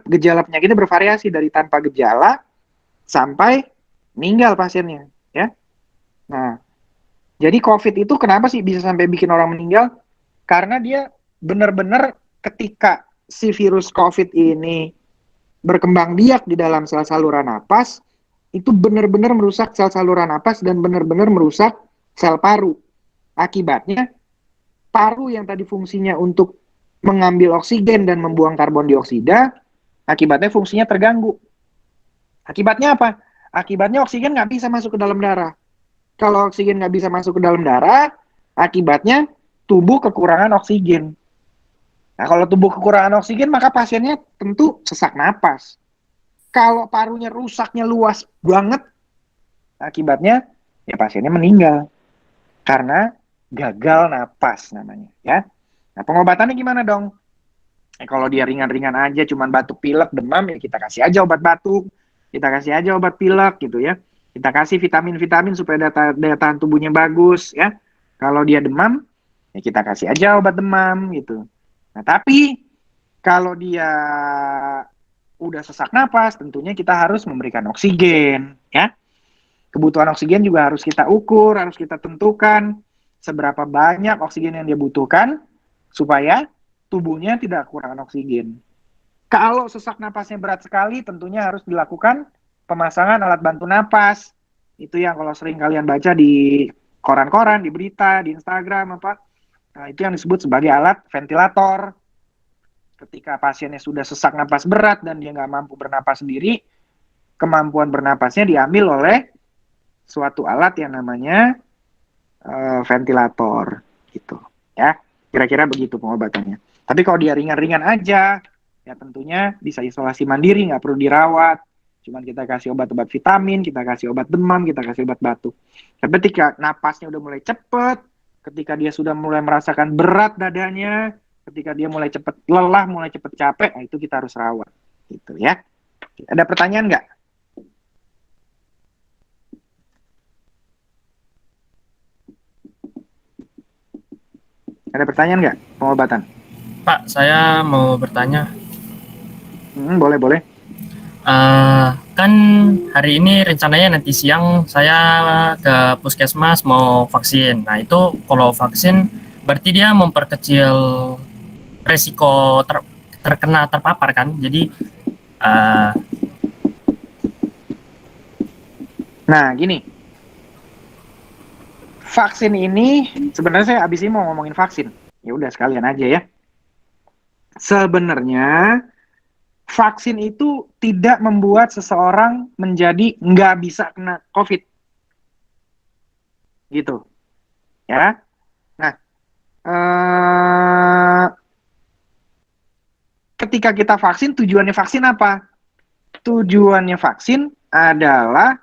gejala penyakitnya bervariasi dari tanpa gejala sampai meninggal pasiennya, ya. Nah, jadi COVID itu kenapa sih bisa sampai bikin orang meninggal? Karena dia benar-benar ketika si virus COVID ini berkembang biak di dalam sel saluran napas, itu benar-benar merusak sel saluran napas dan benar-benar merusak sel paru. Akibatnya, paru yang tadi fungsinya untuk mengambil oksigen dan membuang karbon dioksida, akibatnya fungsinya terganggu. Akibatnya apa? Akibatnya oksigen nggak bisa masuk ke dalam darah. Kalau oksigen nggak bisa masuk ke dalam darah, akibatnya tubuh kekurangan oksigen. Nah, kalau tubuh kekurangan oksigen, maka pasiennya tentu sesak napas. Kalau parunya rusaknya luas banget, akibatnya ya pasiennya meninggal. Karena gagal napas namanya, ya. Nah, pengobatannya gimana dong? Kalau dia ringan-ringan aja, cuman batuk pilek, demam, ya kita kasih aja obat batuk, kita kasih aja obat pilek gitu ya. Kita kasih vitamin-vitamin supaya daya tahan tubuhnya bagus ya. Kalau dia demam, ya kita kasih aja obat demam gitu. Nah, tapi kalau dia udah sesak napas, tentunya kita harus memberikan oksigen ya. Kebutuhan oksigen juga harus kita ukur, harus kita tentukan seberapa banyak oksigen yang dia butuhkan supaya tubuhnya tidak kekurangan oksigen. Kalau sesak napasnya berat sekali, tentunya harus dilakukan pemasangan alat bantu napas. Itu yang kalau sering kalian baca di koran-koran, di berita, di Instagram apa. Nah, itu yang disebut sebagai alat ventilator. Ketika pasiennya sudah sesak napas berat dan dia nggak mampu bernapas sendiri, kemampuan bernapasnya diambil oleh suatu alat yang namanya ventilator, gitu. Ya, kira-kira begitu pengobatannya. Tapi kalau dia ringan-ringan aja, ya tentunya bisa isolasi mandiri, nggak perlu dirawat. Cuman kita kasih obat-obat vitamin, kita kasih obat demam, kita kasih obat batuk. Tapi ketika napasnya udah mulai cepet, ketika dia sudah mulai merasakan berat dadanya, ketika dia mulai cepet lelah, mulai cepet capek, nah itu kita harus rawat. Gitu ya. Ada pertanyaan nggak? Ada pertanyaan nggak pengobatan? Pak, saya mau bertanya. Boleh, boleh. Kan hari ini rencananya nanti siang saya ke puskesmas mau vaksin. Nah itu kalau vaksin berarti dia memperkecil resiko terkena terpapar kan? Jadi nah gini, vaksin ini sebenarnya saya abis ini mau ngomongin vaksin. Ya udah sekalian aja ya. Sebenarnya vaksin itu tidak membuat seseorang menjadi nggak bisa kena COVID. Gitu. Ya. Nah, ketika kita vaksin, tujuannya vaksin apa? Tujuannya vaksin adalah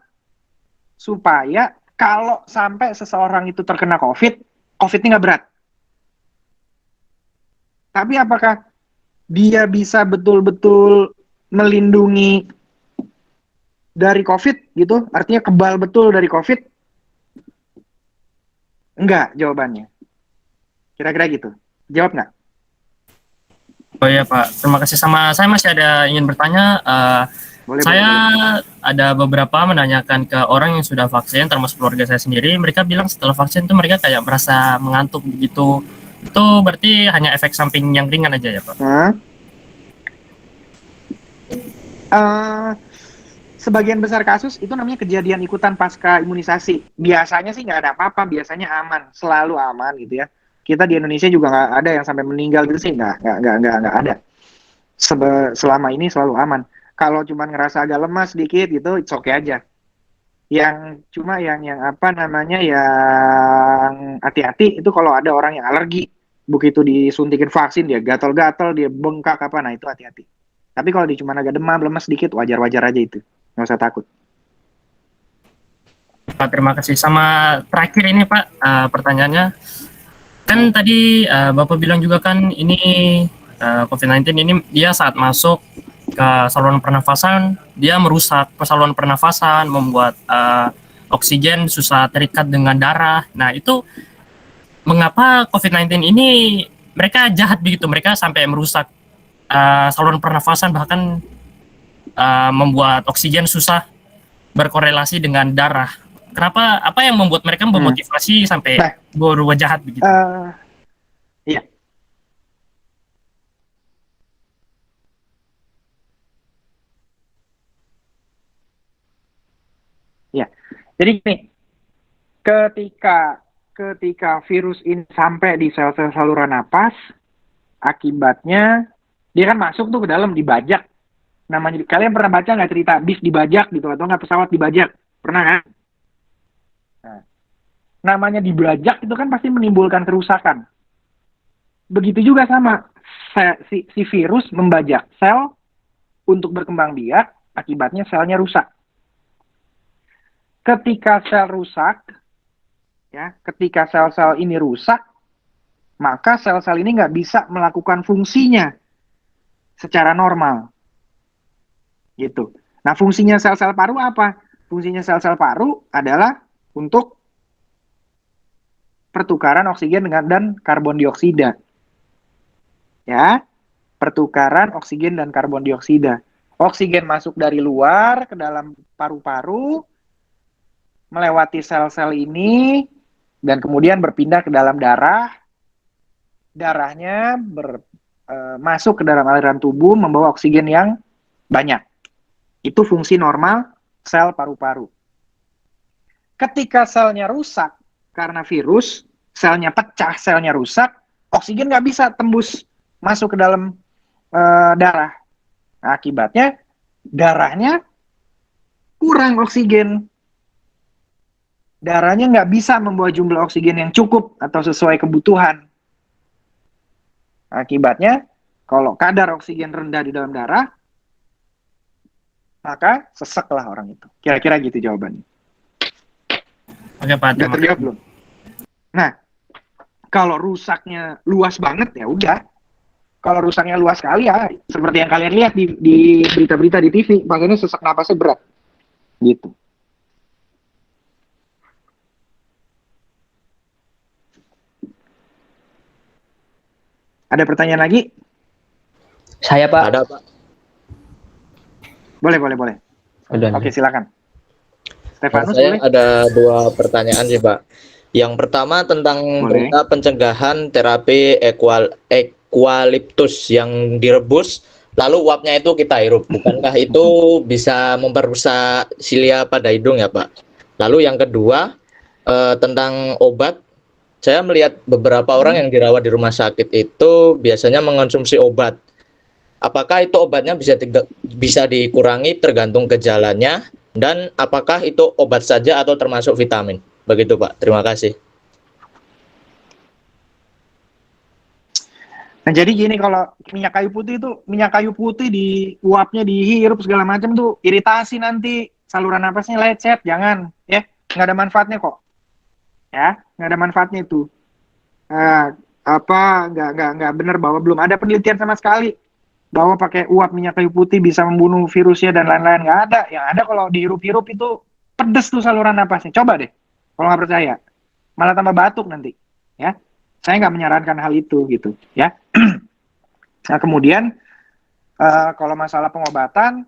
supaya kalau sampai seseorang itu terkena COVID, COVID-nya nggak berat. Tapi apakah dia bisa betul-betul melindungi dari COVID gitu? Artinya kebal betul dari COVID? Enggak jawabannya. Kira-kira gitu. Jawab nggak? oh iya Pak, terima kasih. Sama saya masih ada ingin bertanya. Boleh, Saya boleh. ada beberapa menanyakan ke orang yang sudah vaksin, termasuk keluarga saya sendiri. Mereka bilang setelah vaksin itu mereka kayak merasa mengantuk begitu. Itu berarti hanya efek samping yang ringan aja ya Pak? Sebagian besar kasus itu namanya kejadian ikutan pasca imunisasi. Biasanya sih nggak ada apa-apa, biasanya aman, selalu aman gitu ya. Kita di Indonesia juga nggak ada yang sampai meninggal gitu sih, nggak ada. Selama ini selalu aman. Kalau cuma ngerasa agak lemas sedikit gitu, it's okay aja. Yang cuma yang apa namanya yang hati-hati itu kalau ada orang yang alergi, begitu disuntikin vaksin dia gatal-gatal, dia bengkak apa, nah itu hati-hati. Tapi kalau dia cuma agak demam, lemas sedikit, wajar-wajar aja itu, nggak usah takut. Pak, terima kasih. Sama terakhir ini Pak, pertanyaannya, kan tadi Bapak bilang juga kan ini COVID-19 ini dia saat masuk ke saluran pernafasan, dia merusak saluran pernafasan, membuat oksigen susah terikat dengan darah. Nah itu mengapa COVID-19 ini mereka jahat begitu, mereka sampai merusak saluran pernafasan, bahkan membuat oksigen susah berkorelasi dengan darah. Kenapa? Apa yang membuat mereka memotivasi sampai berubah jahat begitu? Iya. Ya, jadi gini, ketika virus ini sampai di sel-sel saluran napas, akibatnya dia kan masuk tuh ke dalam, dibajak. Namanya, kalian pernah baca nggak cerita bis dibajak gitu, atau nggak pesawat dibajak? Pernah kan? Nah, namanya dibajak itu kan pasti menimbulkan kerusakan. Begitu juga sama, si virus membajak sel untuk berkembang biak, akibatnya selnya rusak. Ketika sel rusak, ya, ketika sel-sel ini rusak, maka sel-sel ini nggak bisa melakukan fungsinya secara normal. Gitu. Nah, fungsinya sel-sel paru apa? Fungsinya sel-sel paru adalah untuk pertukaran oksigen dan karbon dioksida. Ya, pertukaran oksigen dan karbon dioksida. Oksigen masuk dari luar ke dalam paru-paru, melewati sel-sel ini, dan kemudian berpindah ke dalam darah. Darahnya masuk ke dalam aliran tubuh, membawa oksigen yang banyak. Itu fungsi normal sel paru-paru. Ketika selnya rusak karena virus, selnya pecah, selnya rusak, oksigen nggak bisa tembus masuk ke dalam darah. Nah, akibatnya darahnya kurang oksigen. Darahnya nggak bisa membawa jumlah oksigen yang cukup atau sesuai kebutuhan. Akibatnya, kalau kadar oksigen rendah di dalam darah, maka seseklah orang itu. Kira-kira gitu jawabannya. Oke Pak, Udah terjawab belum? Nah, kalau rusaknya luas banget ya udah. Kalau rusaknya luas sekali ya, seperti yang kalian lihat di berita-berita di TV, makanya sesak napasnya berat. Gitu. Ada pertanyaan lagi? Saya Pak. Ada Pak. Boleh. Ada. Oke, silakan. Stefanus, Saya boleh? ada 2 pertanyaan sih Pak. Yang pertama tentang Boleh. berita pencegahan terapi eukaliptus yang direbus, lalu uapnya itu kita hirup. Bukankah itu bisa memperusak silia pada hidung ya Pak? Lalu yang kedua, tentang obat, saya melihat beberapa orang yang dirawat di rumah sakit itu biasanya mengonsumsi obat. Apakah itu obatnya bisa dikurangi tergantung gejalanya, dan apakah itu obat saja atau termasuk vitamin? Begitu Pak, terima kasih. Nah, jadi gini, kalau minyak kayu putih di uapnya dihirup segala macam tuh iritasi, nanti saluran napasnya lecet, jangan ya, nggak ada manfaatnya kok. Ya, nggak ada manfaatnya itu. Nggak benar bahwa belum ada penelitian sama sekali bahwa pakai uap minyak kayu putih bisa membunuh virusnya dan lain-lain. Nggak ada. Yang ada kalau dihirup-hirup itu pedes tuh saluran napasnya. Coba deh, kalau nggak percaya, malah tambah batuk nanti. Ya, saya nggak menyarankan hal itu gitu. Ya. Nah, kemudian kalau masalah pengobatan,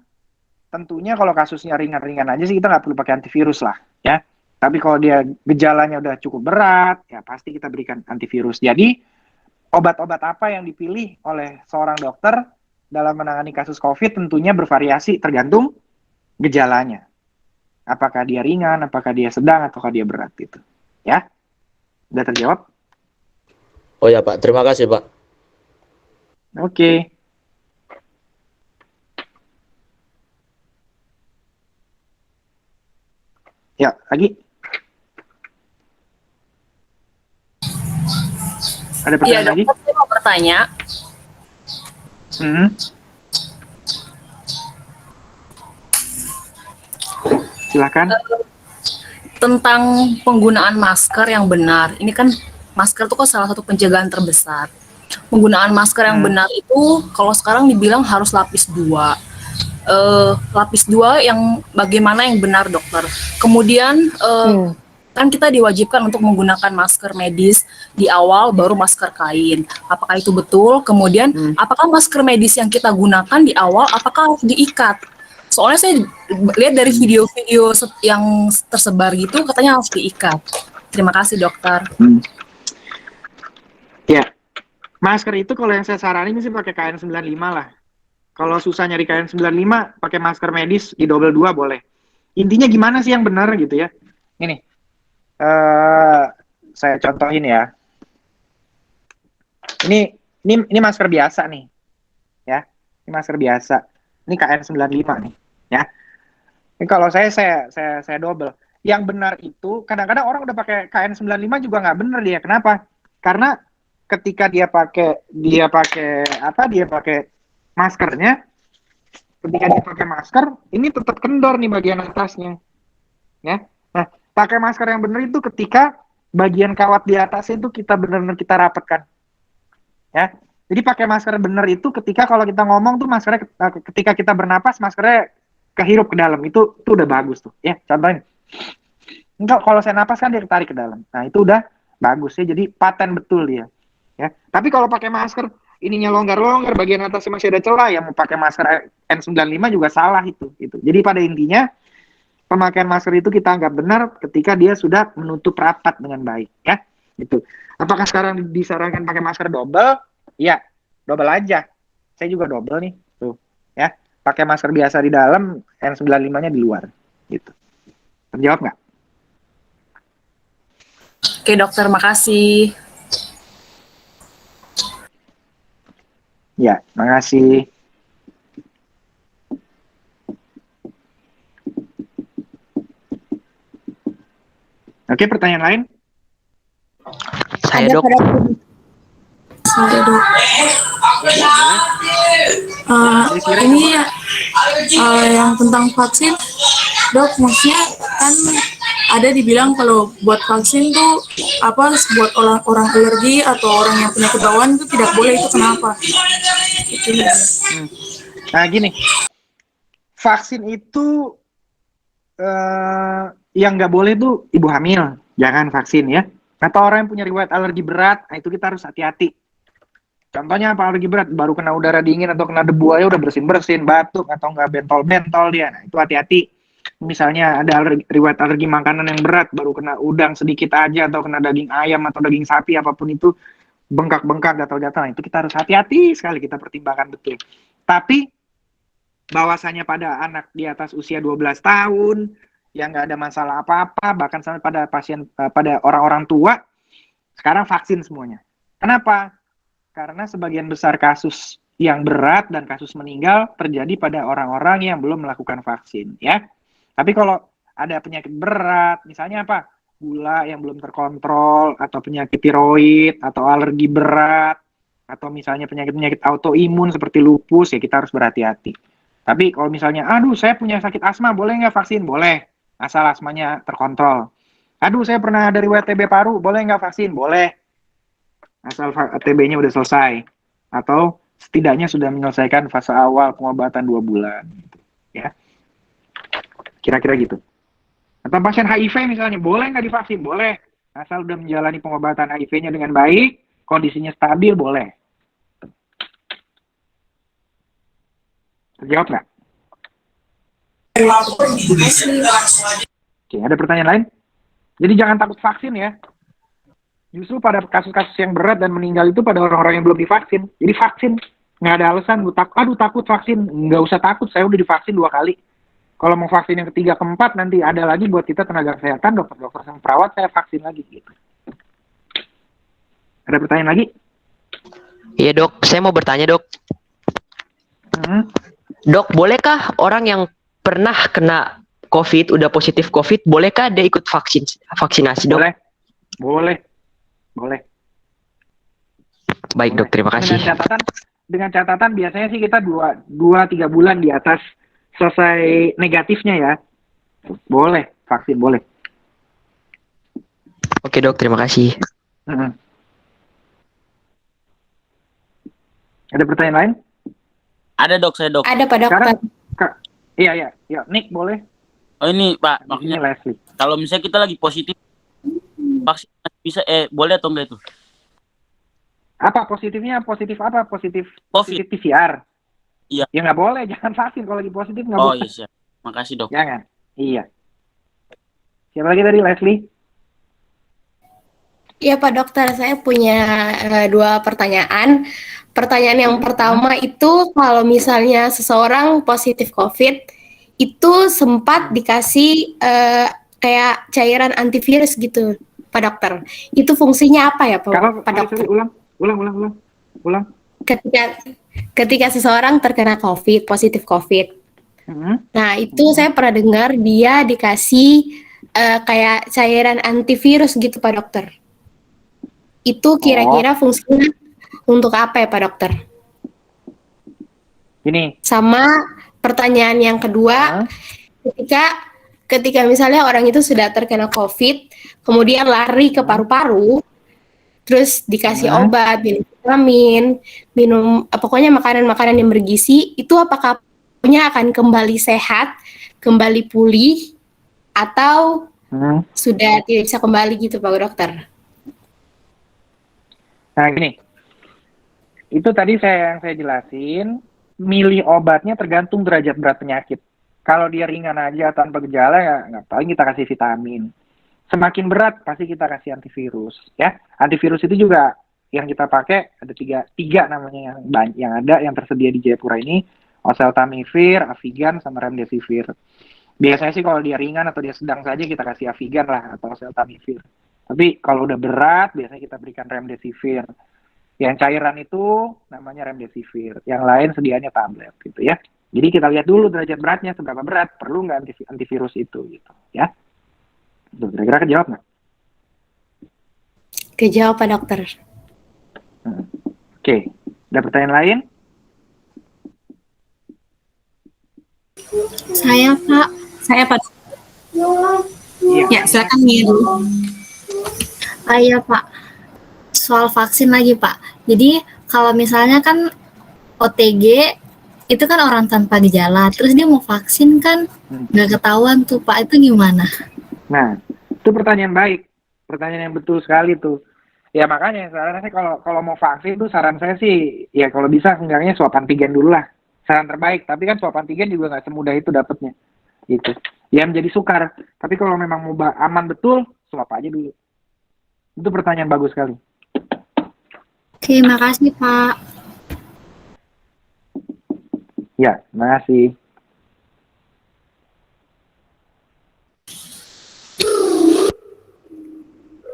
tentunya kalau kasusnya ringan-ringan aja sih kita nggak perlu pakai antivirus lah. Ya. Tapi kalau dia gejalanya udah cukup berat, ya pasti kita berikan antivirus. Jadi, obat-obat apa yang dipilih oleh seorang dokter dalam menangani kasus COVID tentunya bervariasi tergantung gejalanya. Apakah dia ringan, apakah dia sedang, ataukah dia berat gitu. Ya, udah terjawab? Oh ya Pak, terima kasih Pak. Oke. Ya, lagi. Ada pertanyaan lagi? Dokter, saya mau bertanya. Silakan. Tentang penggunaan masker yang benar. Ini kan masker itu kan salah satu pencegahan terbesar. Penggunaan masker yang benar itu kalau sekarang dibilang harus lapis 2. Lapis 2 yang bagaimana yang benar, dokter? Kemudian kan kita diwajibkan untuk menggunakan masker medis di awal, baru masker kain. Apakah itu betul? Kemudian apakah masker medis yang kita gunakan di awal apakah harus diikat? Soalnya saya lihat dari video-video yang tersebar gitu katanya harus diikat. Terima kasih dokter. Ya, masker itu kalau yang saya saranin sih pakai KN95 lah. Kalau susah nyari KN95, pakai masker medis di double 2 boleh. Intinya gimana sih yang benar gitu ya? Ini, saya contohin ya. Ini masker biasa nih, ya. Ini masker biasa. Ini KN95 nih, ya. Ini kalau saya double. Yang benar itu kadang-kadang orang udah pakai KN95 juga nggak benar dia. Kenapa? Karena ketika dia pakai maskernya, ketika dia pakai masker, ini tetap kendor nih bagian atasnya, ya. Nah, pakai masker yang benar itu ketika bagian kawat di atasnya itu kita benar-benar kita rapatkan, ya. Jadi pakai masker benar itu ketika kalau kita ngomong tuh maskernya, ketika kita bernapas maskernya kehirup ke dalam, itu udah bagus tuh, ya. Contohnya, enggak, kalau saya napas kan dia ketarik ke dalam, nah itu udah bagus ya. Jadi paten betul dia, ya. Tapi kalau pakai masker ininya longgar-longgar, bagian atasnya masih ada celah, yang mau pakai masker N95 juga salah itu. Jadi pada intinya pemakaian masker itu kita anggap benar ketika dia sudah menutup rapat dengan baik, ya. Itu. Apakah sekarang disarankan pakai masker double? Ya, double aja. Saya juga double nih, tuh, ya. Pakai masker biasa di dalam, N95-nya di luar, gitu. Terjawab nggak? Oke, dokter, makasih. Ya, makasih. Oke, pertanyaan lain? Saya, Dok. Saya, Dok. Ini yang tentang vaksin, Dok, maksudnya kan ada dibilang kalau buat vaksin tuh apa buat orang alergi atau orang yang penyakit bawaan itu tidak boleh, itu kenapa? Itu ya. Nah, gini. Vaksin itu yang nggak boleh tuh ibu hamil, jangan vaksin ya. Atau orang yang punya riwayat alergi berat, nah itu kita harus hati-hati. Contohnya apa alergi berat? Baru kena udara dingin atau kena debu aja udah bersin-bersin, batuk atau nggak bentol-bentol dia. Nah itu hati-hati. Misalnya ada riwayat alergi makanan yang berat, baru kena udang sedikit aja atau kena daging ayam atau daging sapi apapun itu bengkak-bengkak gatal-gatal. Nah, itu kita harus hati-hati sekali, kita pertimbangkan betul. Tapi bahwasanya pada anak di atas usia 12 tahun yang nggak ada masalah apa-apa, bahkan sampai pada pasien, pada orang-orang tua, sekarang vaksin semuanya. Kenapa? Karena sebagian besar kasus yang berat dan kasus meninggal terjadi pada orang-orang yang belum melakukan vaksin, ya. Tapi kalau ada penyakit berat, misalnya apa? Gula yang belum terkontrol, atau penyakit tiroid, atau alergi berat, atau misalnya penyakit-penyakit autoimun seperti lupus, ya kita harus berhati-hati. Tapi kalau misalnya, aduh saya punya sakit asma, boleh nggak vaksin? Boleh, asal asmanya terkontrol. Aduh saya pernah ada riwayat TB paru, boleh nggak vaksin? Boleh, asal TB-nya udah selesai. Atau setidaknya sudah menyelesaikan fase awal pengobatan 2 bulan. Ya, kira-kira gitu. Atau pasien HIV misalnya, boleh nggak divaksin? Boleh, asal udah menjalani pengobatan HIV-nya dengan baik, kondisinya stabil, boleh. Terjawab nggak? Oke, ada pertanyaan lain? Jadi jangan takut vaksin ya. Justru pada kasus-kasus yang berat dan meninggal itu pada orang-orang yang belum divaksin. Jadi vaksin, nggak ada alasan, aduh takut vaksin. Nggak usah takut, saya udah divaksin 2 kali. Kalau mau vaksin yang ketiga, keempat, nanti ada lagi buat kita tenaga kesehatan, dokter-dokter sama perawat, saya vaksin lagi. Gitu. Ada pertanyaan lagi? Iya, Dok. Saya mau bertanya, Dok. Dok, bolehkah orang yang pernah kena COVID, udah positif COVID, bolehkah dia ikut vaksinasi, Dok? Boleh. Baik, Dok. Terima kasih. Dengan catatan biasanya sih kita 2-3 bulan di atas selesai negatifnya ya. Boleh, vaksin boleh. Oke, Dok. Terima kasih. Ada pertanyaan lain? Ada, Dok, saya, Dok. Ada, Pak Dokter. Iya. Nick boleh. Oh ini Pak, maksudnya Leslie. Kalau misalnya kita lagi positif, vaksin bisa boleh atau enggak itu? Apa positifnya? Positif apa? Positif PCR. Iya. Ya nggak boleh, jangan vaksin kalau lagi positif nggak Oh boleh. iya, siap. Makasih, Dok. Jangan. Iya. Siapa lagi tadi, Leslie? Iya Pak Dokter, saya punya 2 pertanyaan. Pertanyaan yang pertama itu kalau misalnya seseorang positif COVID, itu sempat dikasih kayak cairan antivirus gitu, Pak Dokter. Itu fungsinya apa ya, Pak Dokter? Ulang. Ketika seseorang terkena COVID, positif COVID. Nah, itu saya pernah dengar dia dikasih kayak cairan antivirus gitu, Pak Dokter. Itu kira-kira fungsinya untuk apa ya, Pak Dokter? Ini. Sama pertanyaan yang kedua, ketika misalnya orang itu sudah terkena COVID, kemudian lari ke paru-paru, terus dikasih obat, minum vitamin, pokoknya makanan-makanan yang bergizi, itu apakah punya akan kembali sehat, kembali pulih, atau sudah tidak bisa kembali gitu, Pak Dokter? Nah gini, itu tadi yang saya jelasin, milih obatnya tergantung derajat berat penyakit. Kalau dia ringan aja tanpa gejala ya nggak paling kita kasih vitamin. Semakin berat pasti kita kasih antivirus ya. Antivirus itu juga yang kita pakai ada tiga namanya yang ada yang tersedia di Jayapura ini, oseltamivir, Avigan sama remdesivir. Biasanya sih kalau dia ringan atau dia sedang saja kita kasih Avigan lah atau oseltamivir. Tapi kalau udah berat biasanya kita berikan remdesivir. Yang cairan itu namanya remdesivir, yang lain sedianya tablet gitu ya. Jadi kita lihat dulu derajat beratnya seberapa berat, perlu nggak antivirus itu gitu ya. Tuh, kira-kira kejawab nggak? Kejawab Pak Dokter. Oke, ada pertanyaan lain? Saya Pak. Saya Pak. Iya. Ya, silakan Mia dulu. Iya Pak, soal vaksin lagi Pak. Jadi kalau misalnya kan OTG itu kan orang tanpa gejala, terus dia mau vaksin kan nggak ketahuan tuh Pak, itu gimana? Nah, itu pertanyaan baik, pertanyaan yang betul sekali tuh. Ya makanya saran saya kalau mau vaksin tuh saran saya sih ya kalau bisa enggaknya swab antigen dulu lah. Saran terbaik, tapi kan swab antigen juga nggak semudah itu dapatnya. Gitu. Ya menjadi sukar. Tapi kalau memang mau aman betul, swab aja dulu. Itu pertanyaan bagus sekali. Oke, makasih Pak. Ya, makasih.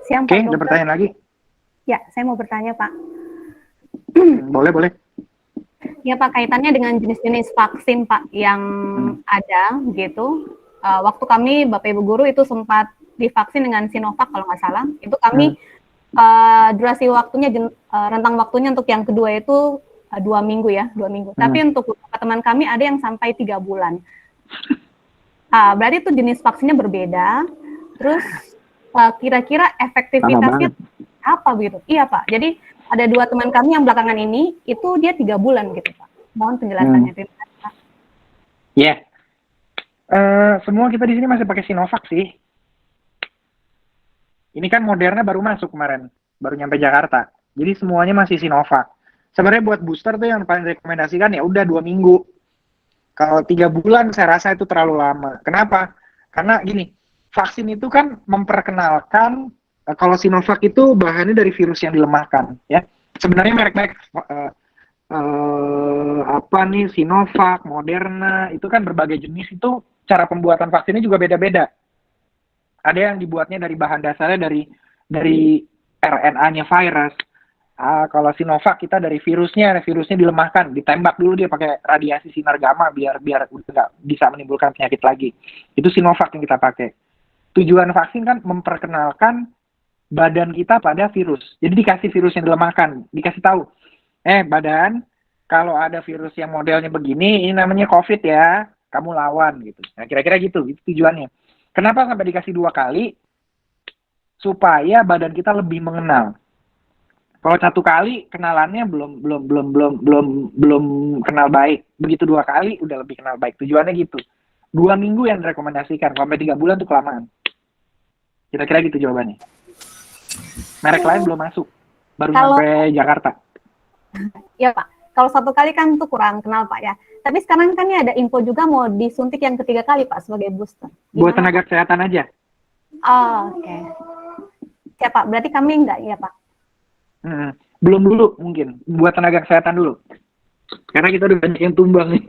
Siang, Oke, Pak ada Dokter. pertanyaan lagi? Ya, saya mau bertanya Pak. Boleh. Ya Pak, kaitannya dengan jenis-jenis vaksin Pak yang ada gitu. Waktu kami Bapak Ibu Guru itu sempat divaksin dengan Sinovac kalau nggak salah. Itu kami durasi waktunya, rentang waktunya untuk yang kedua itu 2 minggu ya, 2 minggu. Tapi untuk teman kami ada yang sampai 3 bulan. Berarti itu jenis vaksinnya berbeda. Terus kira-kira efektivitasnya apa begitu? Iya Pak. Jadi ada 2 teman kami yang belakangan ini itu dia 3 bulan gitu Pak. Mohon penjelasannya. Terima kasih Pak. Ya. Semua kita di sini masih pakai Sinovac sih. Ini kan Moderna baru masuk kemarin, baru nyampe Jakarta. Jadi semuanya masih Sinovac. Sebenarnya buat booster tuh yang paling rekomendasikan ya udah 2 minggu. Kalau 3 bulan saya rasa itu terlalu lama. Kenapa? Karena gini, vaksin itu kan memperkenalkan kalau Sinovac itu bahannya dari virus yang dilemahkan, ya. Sebenarnya merek-merek Sinovac, Moderna, itu kan berbagai jenis itu cara pembuatan vaksinnya juga beda-beda. Ada yang dibuatnya dari bahan dasarnya dari RNA-nya virus. Kalau Sinovac kita dari virusnya dilemahkan, ditembak dulu dia pakai radiasi sinar gamma biar nggak bisa menimbulkan penyakit lagi. Itu Sinovac yang kita pakai. Tujuan vaksin kan memperkenalkan badan kita pada virus. Jadi dikasih virus yang dilemahkan, dikasih tahu, badan, kalau ada virus yang modelnya begini, ini namanya COVID ya, kamu lawan gitu. Nah kira-kira gitu, itu tujuannya. Kenapa sampai dikasih 2 kali? Supaya badan kita lebih mengenal. Kalau 1 kali kenalannya belum kenal baik. Begitu 2 kali udah lebih kenal baik. Tujuannya gitu. 2 minggu yang direkomendasikan. Sampai 3 bulan itu kelamaan. Kira-kira gitu jawabannya. Merek lain belum masuk. Baru sampai Jakarta. Ya Pak. Kalau 1 kali kan itu kurang kenal Pak ya. Tapi sekarang kan ada info juga mau disuntik yang ketiga kali Pak sebagai booster. Gimana? Buat tenaga kesehatan aja. Oh, oke. Ya Pak, berarti kami enggak ya Pak? Belum dulu mungkin. Buat tenaga kesehatan dulu. Karena kita udah banyak yang tumbang nih.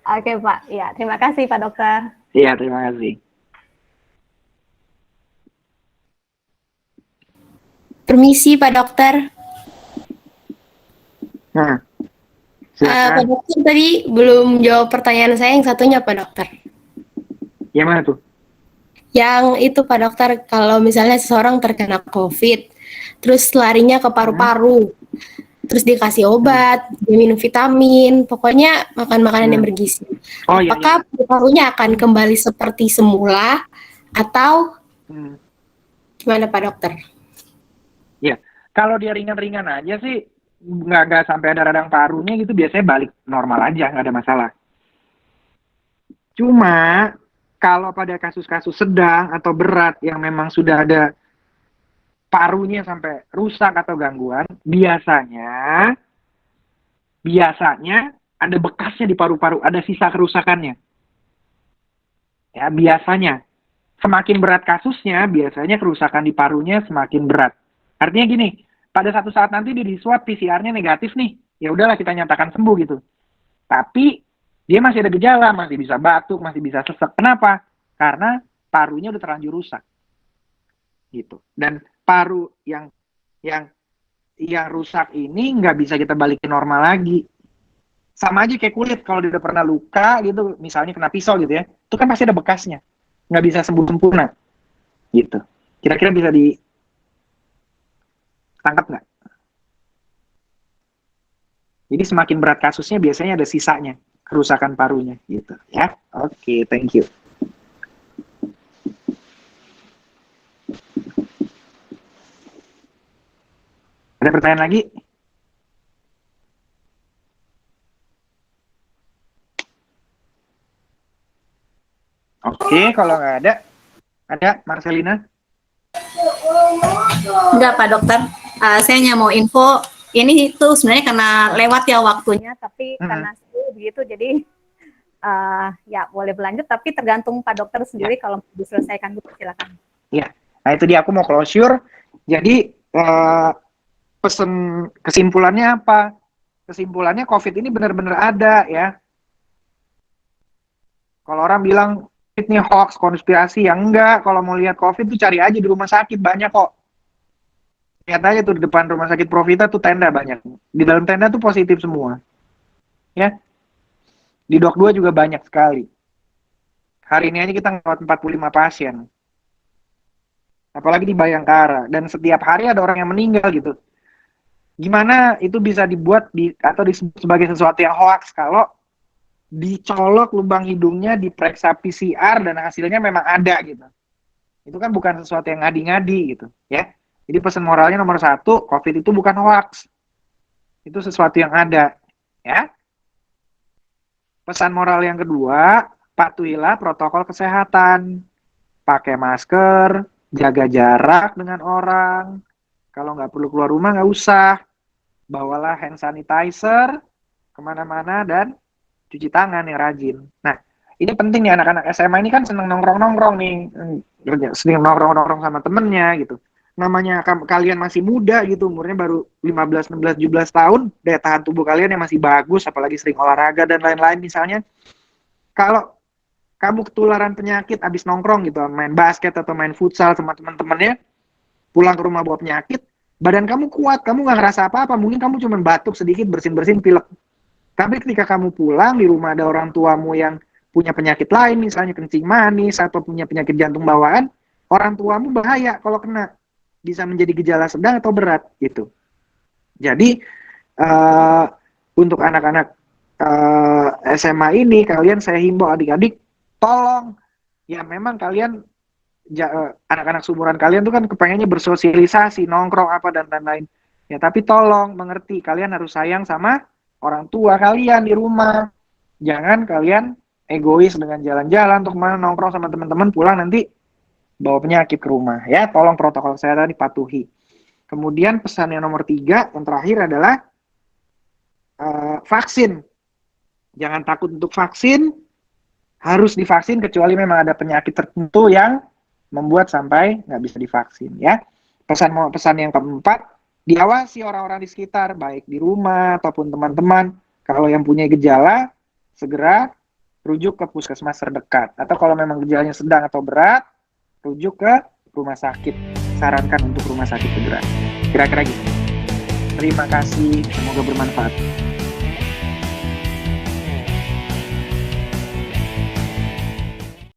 Oke Pak, ya terima kasih Pak Dokter. Iya, terima kasih. Permisi Pak Dokter. Silakan. Pak Dokter tadi belum jawab pertanyaan saya yang satunya Pak Dokter. Yang mana tuh? Yang itu Pak Dokter, kalau misalnya seseorang terkena COVID, terus larinya ke paru-paru, terus dikasih obat, dia minum vitamin, pokoknya makan makanan yang bergizi. Apakah paru-parunya akan kembali seperti semula atau gimana Pak Dokter? Ya, kalau dia ringan-ringan aja sih, nggak sampai ada radang parunya gitu, biasanya balik normal aja, nggak ada masalah. Cuma kalau pada kasus-kasus sedang atau berat yang memang sudah ada parunya sampai rusak atau gangguan, biasanya ada bekasnya di paru-paru, ada sisa kerusakannya. Ya, biasanya. Semakin berat kasusnya, biasanya kerusakan di parunya semakin berat. Artinya gini, pada satu saat nanti di swab PCR-nya negatif nih, ya udahlah kita nyatakan sembuh gitu. Tapi dia masih ada gejala, masih bisa batuk, masih bisa sesak. Kenapa? Karena parunya udah terlanjur rusak. Gitu. Dan paru yang yang rusak ini nggak bisa kita balikin normal lagi. Sama aja kayak kulit, kalau dia udah pernah luka gitu, misalnya kena pisau gitu ya, itu kan pasti ada bekasnya, nggak bisa sembuh sempurna gitu. Kira-kira bisa ditangkap nggak? Jadi semakin berat kasusnya biasanya ada sisanya, kerusakan parunya gitu ya. Oke, thank you. Ada pertanyaan lagi? Oke, kalau nggak ada Marcelina? Enggak, Pak Dokter. Saya hanya mau info, ini tuh sebenarnya karena lewat ya waktunya, tapi karena begitu, jadi ya boleh berlanjut, tapi tergantung Pak Dokter sendiri kalau mau diselesaikan dulu, silakan. Ya, nah itu dia, aku mau closure. Jadi pesen kesimpulannya apa? Kesimpulannya COVID ini benar-benar ada ya. Kalau orang bilang ini hoax, konspirasi, yang enggak. Kalau mau lihat COVID tuh cari aja di rumah sakit, banyak kok. Lihat aja tuh di depan rumah sakit Profita tuh tenda banyak. Di dalam tenda tuh positif semua. Ya. Di Dok 2 juga banyak sekali. Hari ini aja kita ngeliat 45 pasien. Apalagi di Bayangkara. Dan setiap hari ada orang yang meninggal gitu. Gimana itu bisa dibuat atau disebut sebagai sesuatu yang hoax kalau dicolok lubang hidungnya, diperiksa PCR dan hasilnya memang ada gitu. Itu kan bukan sesuatu yang ngadi-ngadi gitu ya. Jadi pesan moralnya nomor 1, COVID itu bukan hoax. Itu sesuatu yang ada ya. Pesan moral yang kedua, patuhilah protokol kesehatan. Pakai masker, jaga jarak dengan orang. Kalau nggak perlu keluar rumah nggak usah. Bawalah hand sanitizer kemana-mana dan cuci tangan yang rajin. Nah, ini penting nih, anak-anak SMA ini kan seneng nongkrong-nongkrong nih, sering nongkrong-nongkrong sama temennya gitu. Namanya kalian masih muda gitu, umurnya baru 15, 16, 17 tahun, daya tahan tubuh kalian yang masih bagus, apalagi sering olahraga dan lain-lain misalnya. Kalau kamu ketularan penyakit abis nongkrong gitu, main basket atau main futsal sama teman-temannya, pulang ke rumah bawa penyakit, badan kamu kuat, kamu nggak ngerasa apa-apa, mungkin kamu cuma batuk sedikit, bersin-bersin, pilek. Tapi ketika kamu pulang, di rumah ada orang tuamu yang punya penyakit lain, misalnya kencing manis, atau punya penyakit jantung bawaan, orang tuamu bahaya kalau kena. Bisa menjadi gejala sedang atau berat, gitu. Jadi, untuk anak-anak SMA ini, kalian saya himbau adik-adik, tolong, ya memang kalian, anak-anak seumuran kalian tuh kan kepengennya bersosialisasi, nongkrong apa, dan lain-lain. Ya, tapi tolong, mengerti, kalian harus sayang sama orang tua kalian di rumah. Jangan kalian egois dengan jalan-jalan untuk mana nongkrong sama teman-teman, pulang nanti bawa penyakit ke rumah ya. Tolong protokol kesehatan dipatuhi. Kemudian pesan yang nomor 3 yang terakhir adalah vaksin. Jangan takut untuk vaksin, harus divaksin kecuali memang ada penyakit tertentu yang membuat sampai nggak bisa divaksin ya. Pesan yang keempat, diawasi orang-orang di sekitar, baik di rumah ataupun teman-teman. Kalau yang punya gejala, segera rujuk ke puskesmas terdekat. Atau kalau memang gejalanya sedang atau berat, rujuk ke rumah sakit. Sarankan untuk rumah sakit segera. Kira-kira gitu. Terima kasih, semoga bermanfaat.